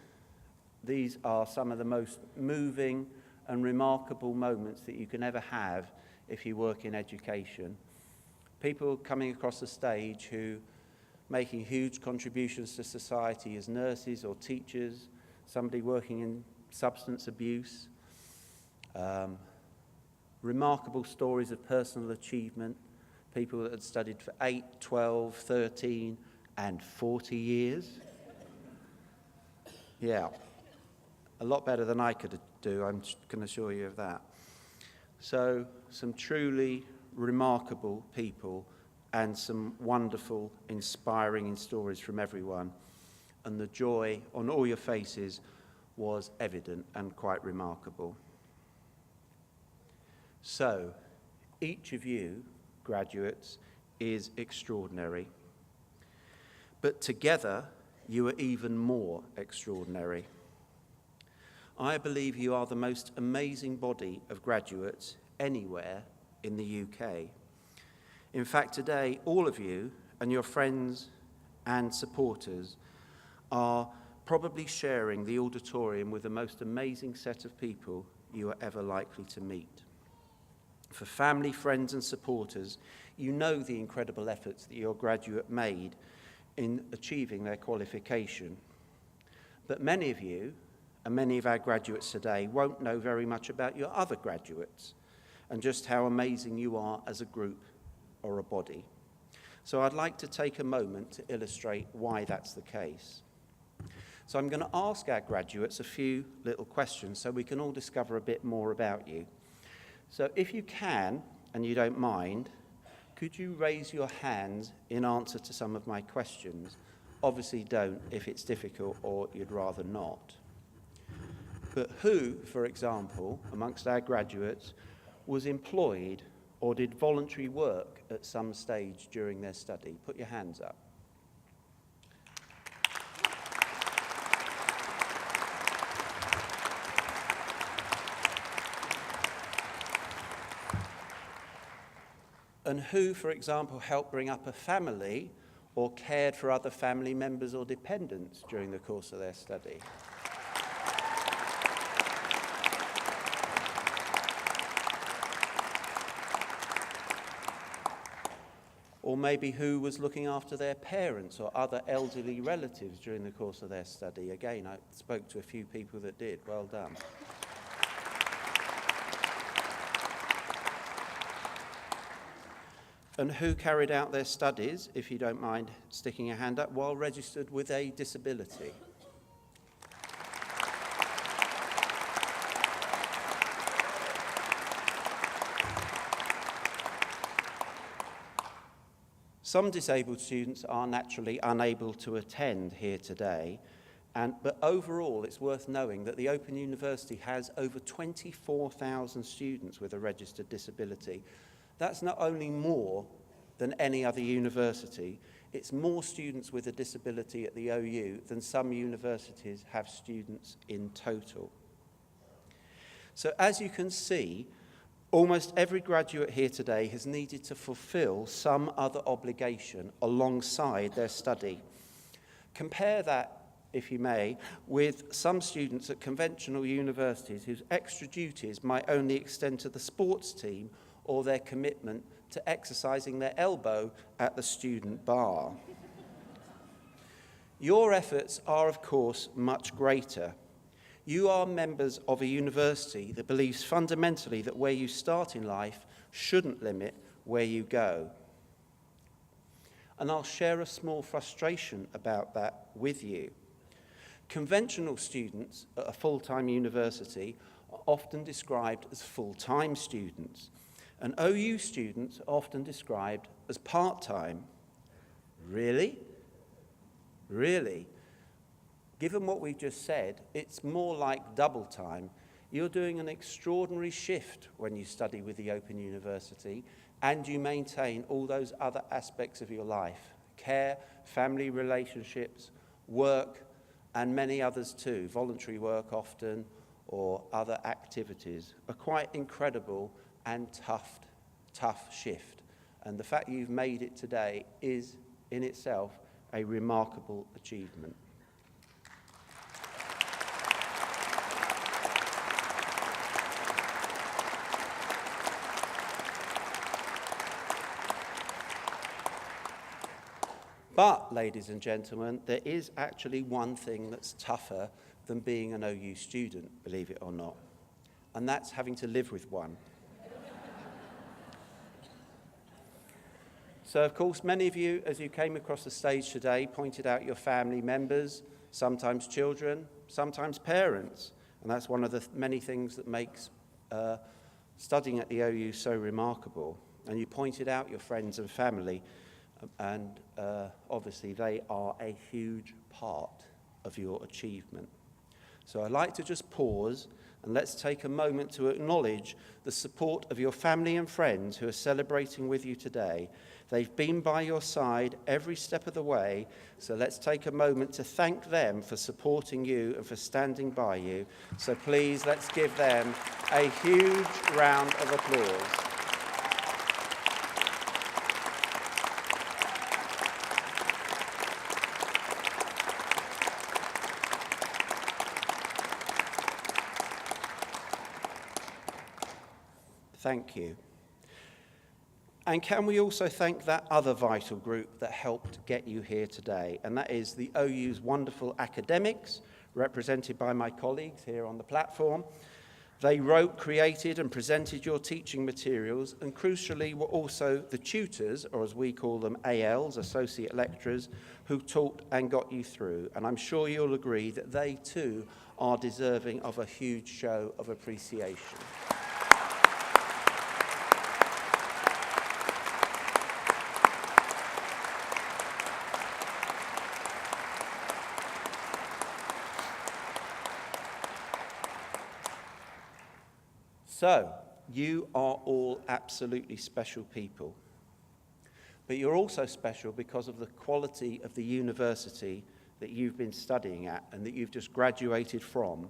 these are some of the most moving and remarkable moments that you can ever have if you work in education. People coming across the stage who making huge contributions to society as nurses or teachers, somebody working in substance abuse, remarkable stories of personal achievement, people that had studied for 8, 12, 13 and 40 years. Yeah, a lot better than I could do, I can assure you of that. So, some truly remarkable people and some wonderful, inspiring stories from everyone. And the joy on all your faces was evident and quite remarkable. So, each of you, graduates, is extraordinary. But together, you are even more extraordinary. I believe you are the most amazing body of graduates anywhere in the UK. In fact, today, all of you and your friends and supporters are probably sharing the auditorium with the most amazing set of people you are ever likely to meet. For family, friends and supporters, you know the incredible efforts that your graduate made in achieving their qualification. But many of you, and many of our graduates today, won't know very much about your other graduates and just how amazing you are as a group or a body. So I'd like to take a moment to illustrate why that's the case. So I'm going to ask our graduates a few little questions so we can all discover a bit more about you. So if you can, and you don't mind, could you raise your hands in answer to some of my questions? Obviously don't if it's difficult or you'd rather not. But who, for example, amongst our graduates, was employed or did voluntary work at some stage during their study? Put your hands up. And who, for example, helped bring up a family or cared for other family members or dependents during the course of their study? Or maybe who was looking after their parents or other elderly relatives during the course of their study? Again, I spoke to a few people that did. Well done. And who carried out their studies, if you don't mind sticking your hand up, while registered with a disability? Some disabled students are naturally unable to attend here today, but overall it's worth knowing that the Open University has over 24,000 students with a registered disability. That's not only more than any other university, it's more students with a disability at the OU than some universities have students in total. So as you can see, almost every graduate here today has needed to fulfill some other obligation alongside their study. Compare that, if you may, with some students at conventional universities whose extra duties might only extend to the sports team or their commitment to exercising their elbow at the student bar. Your efforts are, of course, much greater. You are members of a university that believes fundamentally that where you start in life shouldn't limit where you go. And I'll share a small frustration about that with you. Conventional students at a full-time university are often described as full-time students, and OU students are often described as part-time. Really? Really? Given what we've just said, it's more like double time. You're doing an extraordinary shift when you study with the Open University and you maintain all those other aspects of your life: care, family relationships, work, and many others too, voluntary work often, or other activities. A quite incredible and tough shift. And the fact you've made it today is, in itself, a remarkable achievement. But, ladies and gentlemen, there is actually one thing that's tougher than being an OU student, believe it or not, and that's having to live with one. So, of course, many of you, as you came across the stage today, pointed out your family members, sometimes children, sometimes parents, and that's one of the many things that makes studying at the OU so remarkable. And you pointed out your friends and family, and obviously they are a huge part of your achievement. So I'd like to just pause and let's take a moment to acknowledge the support of your family and friends who are celebrating with you today. They've been by your side every step of the way, so let's take a moment to thank them for supporting you and for standing by you. So please, let's give them a huge round of applause. Thank you. And can we also thank that other vital group that helped get you here today, and that is the OU's wonderful academics, represented by my colleagues here on the platform. They wrote, created and presented your teaching materials, and crucially were also the tutors, or as we call them, ALs, associate lecturers, who taught and got you through. And I'm sure you'll agree that they too are deserving of a huge show of appreciation. So, you are all absolutely special people. But you're also special because of the quality of the university that you've been studying at and that you've just graduated from,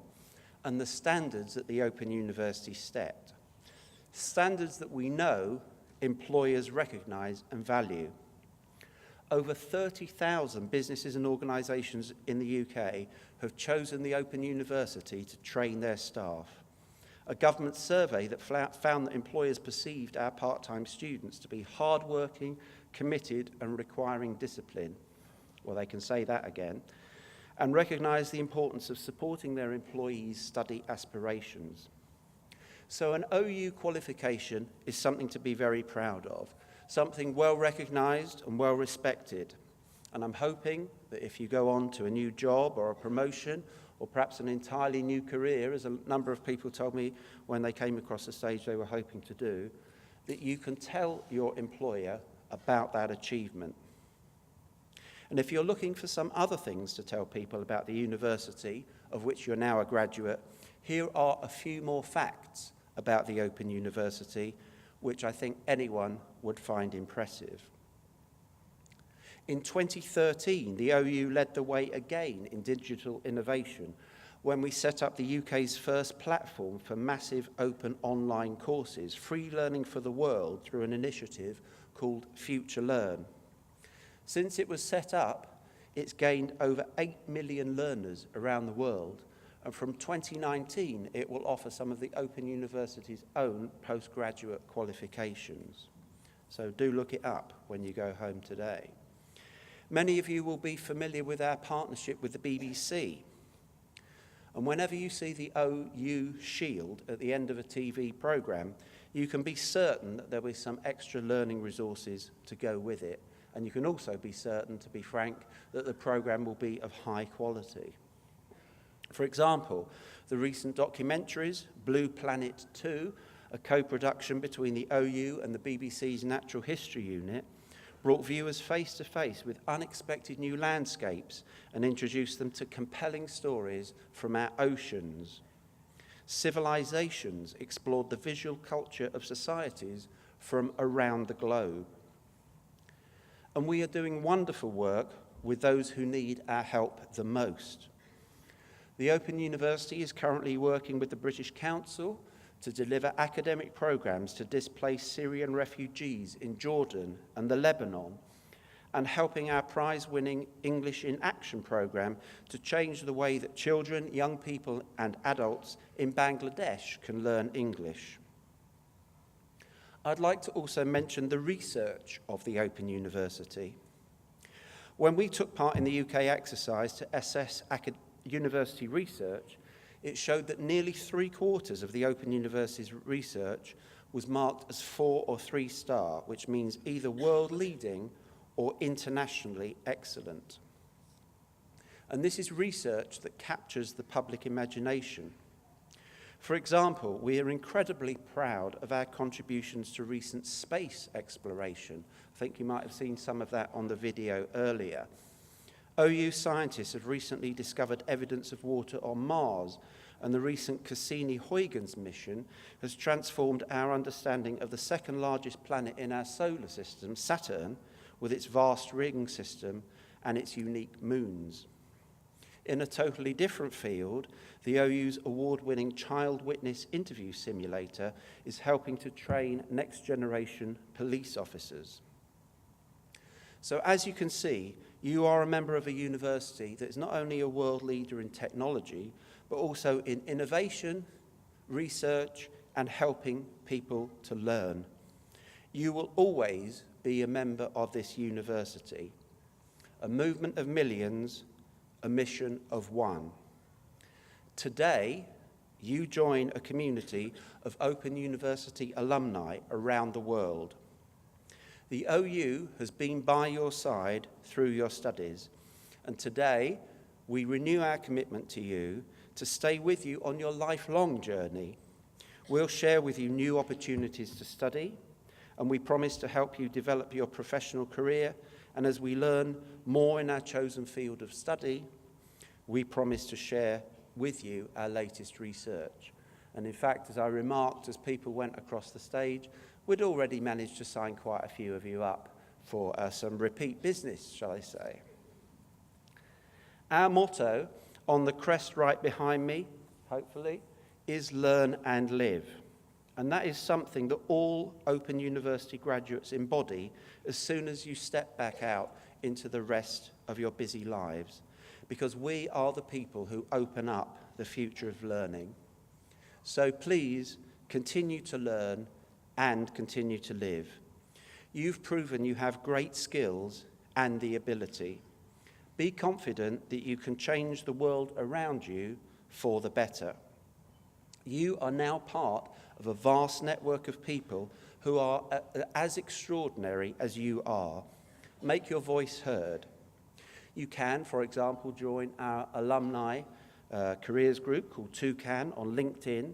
and the standards that the Open University set. Standards that we know employers recognise and value. Over 30,000 businesses and organisations in the UK have chosen the Open University to train their staff. A government survey that found that employers perceived our part-time students to be hard-working, committed and requiring discipline. Well, they can say that again. And recognise the importance of supporting their employees' study aspirations. So an OU qualification is something to be very proud of, something well recognised and well respected. And I'm hoping that if you go on to a new job or a promotion, or perhaps an entirely new career, as a number of people told me when they came across the stage they were hoping to do, that you can tell your employer about that achievement. And if you're looking for some other things to tell people about the university, of which you're now a graduate, here are a few more facts about the Open University, which I think anyone would find impressive. In 2013, the OU led the way again in digital innovation when we set up the UK's first platform for massive open online courses, free learning for the world, through an initiative called Future Learn. Since it was set up, it's gained over 8 million learners around the world, and from 2019, it will offer some of the Open University's own postgraduate qualifications. So do look it up when you go home today. Many of you will be familiar with our partnership with the BBC. And whenever you see the OU shield at the end of a TV programme, you can be certain that there will be some extra learning resources to go with it. And you can also be certain, to be frank, that the programme will be of high quality. For example, the recent documentaries, Blue Planet 2, a co-production between the OU and the BBC's Natural History Unit, brought viewers face-to-face with unexpected new landscapes and introduced them to compelling stories from our oceans. Civilizations explored the visual culture of societies from around the globe. And we are doing wonderful work with those who need our help the most. The Open University is currently working with the British Council to deliver academic programs to displaced Syrian refugees in Jordan and the Lebanon, and helping our prize-winning English in Action program to change the way that children, young people and adults in Bangladesh can learn English. I'd like to also mention the research of the Open University. When we took part in the UK exercise to assess university research, it showed that nearly 3/4 of the Open University's research was marked as 4 or 3 star, which means either world leading or internationally excellent. And this is research that captures the public imagination. For example, we are incredibly proud of our contributions to recent space exploration. I think you might have seen some of that on the video earlier. OU scientists have recently discovered evidence of water on Mars, and the recent Cassini-Huygens mission has transformed our understanding of the second largest planet in our solar system, Saturn, with its vast ring system and its unique moons. In a totally different field, the OU's award-winning child witness interview simulator is helping to train next-generation police officers. So as you can see, you are a member of a university that is not only a world leader in technology, but also in innovation, research, and helping people to learn. You will always be a member of this university, a movement of millions, a mission of one. Today, you join a community of Open University alumni around the world. The OU has been by your side through your studies, and today we renew our commitment to you to stay with you on your lifelong journey. We'll share with you new opportunities to study, and we promise to help you develop your professional career. And as we learn more in our chosen field of study, we promise to share with you our latest research. And in fact, as I remarked as people went across the stage, we'd already managed to sign quite a few of you up for some repeat business, shall I say. Our motto on the crest right behind me, hopefully, is learn and live. And that is something that all Open University graduates embody as soon as you step back out into the rest of your busy lives, because we are the people who open up the future of learning. So please continue to learn and continue to live. You've proven you have great skills and the ability. Be confident that you can change the world around you for the better. You are now part of a vast network of people who are as extraordinary as you are. Make your voice heard. You can, for example, join our alumni careers group called Toucan on LinkedIn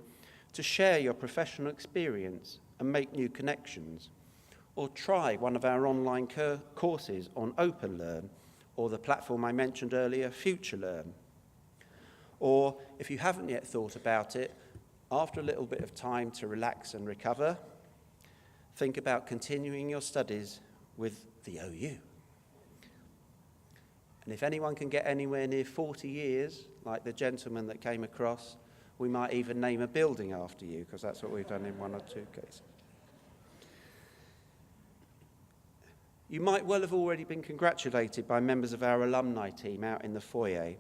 to share your professional experience and make new connections. Or try one of our online courses on OpenLearn, or the platform I mentioned earlier, FutureLearn. Or if you haven't yet thought about it, after a little bit of time to relax and recover, think about continuing your studies with the OU. And if anyone can get anywhere near 40 years, like the gentleman that came across, we might even name a building after you, because that's what we've done in 1 or 2 cases. You might well have already been congratulated by members of our alumni team out in the foyer.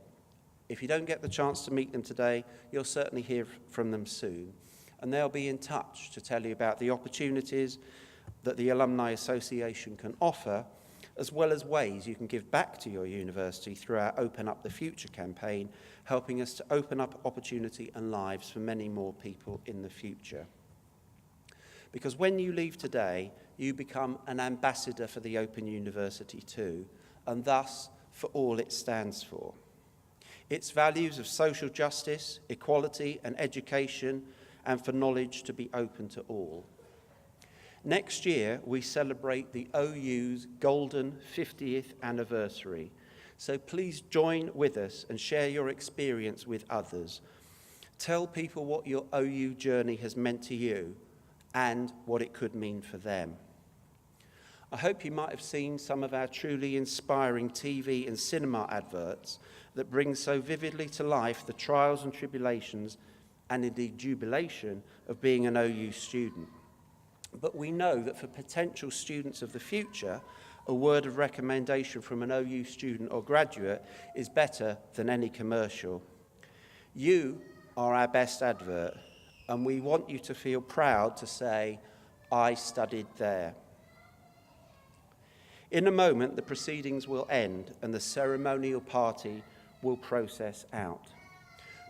If you don't get the chance to meet them today, you'll certainly hear from them soon. And they'll be in touch to tell you about the opportunities that the Alumni Association can offer, as well as ways you can give back to your university through our Open Up the Future campaign, helping us to open up opportunity and lives for many more people in the future. Because when you leave today, you become an ambassador for the Open University too, and thus for all it stands for. Its values of social justice, equality and education, and for knowledge to be open to all. Next year, we celebrate the OU's golden 50th anniversary. So please join with us and share your experience with others. Tell people what your OU journey has meant to you and what it could mean for them. I hope you might have seen some of our truly inspiring TV and cinema adverts that bring so vividly to life the trials and tribulations and indeed jubilation of being an OU student. But we know that for potential students of the future, a word of recommendation from an OU student or graduate is better than any commercial. You are our best advert, and we want you to feel proud to say, I studied there. In a moment, the proceedings will end and the ceremonial party will process out.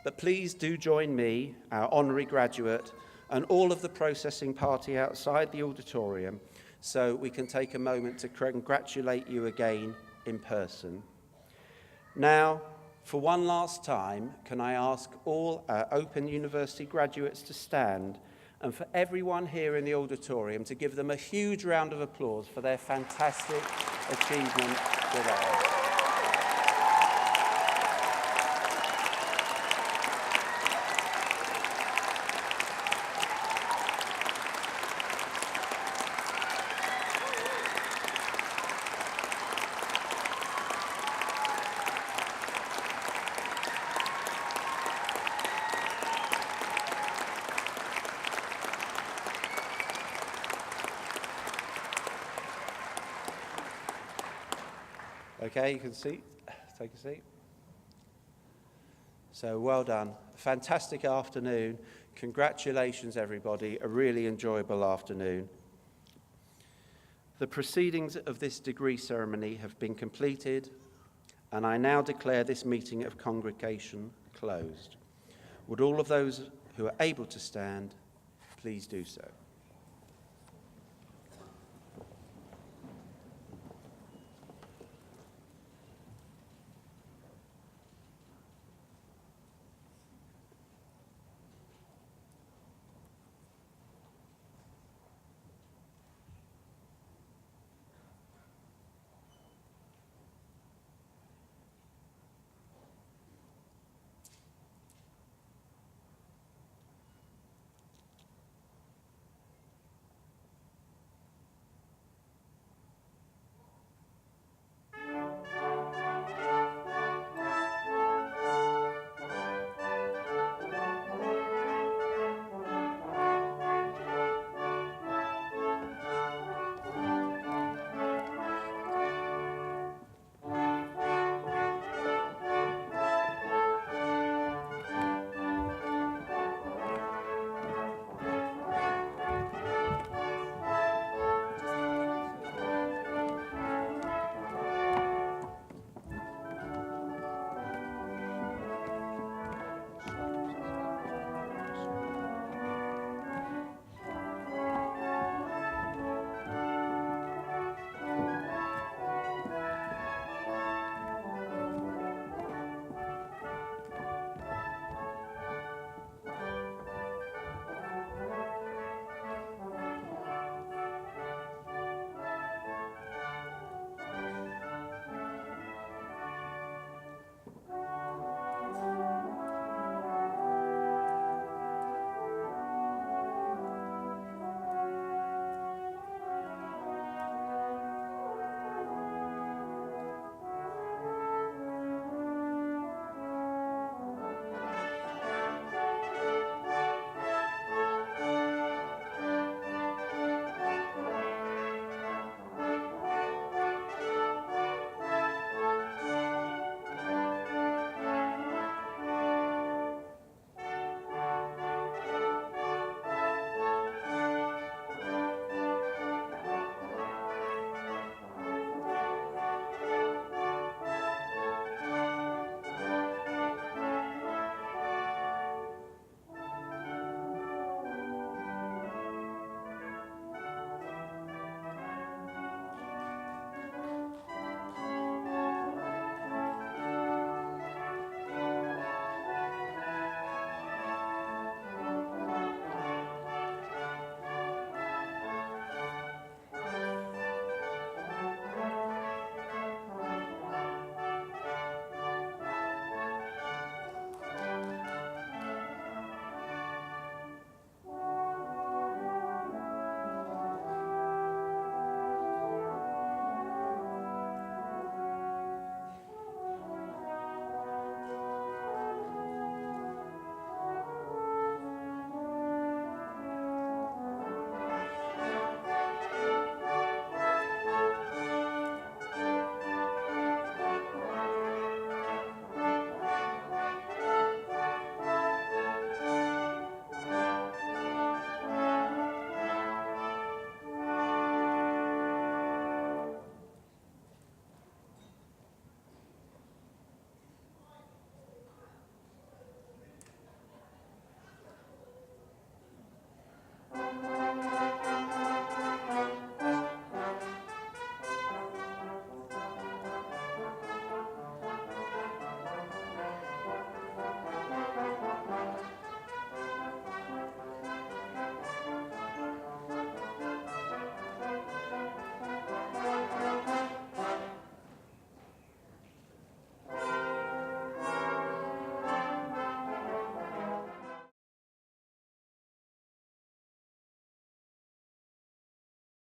But please do join me, our honorary graduate, and all of the processing party outside the auditorium so we can take a moment to congratulate you again in person. Now, for one last time, can I ask all our Open University graduates to stand, and for everyone here in the auditorium to give them a huge round of applause for their fantastic achievement today. Okay, you can take a seat. So well done. Fantastic afternoon. Congratulations, everybody. A really enjoyable afternoon. The proceedings of this degree ceremony have been completed, and I now declare this meeting of congregation closed. Would all of those who are able to stand please do so?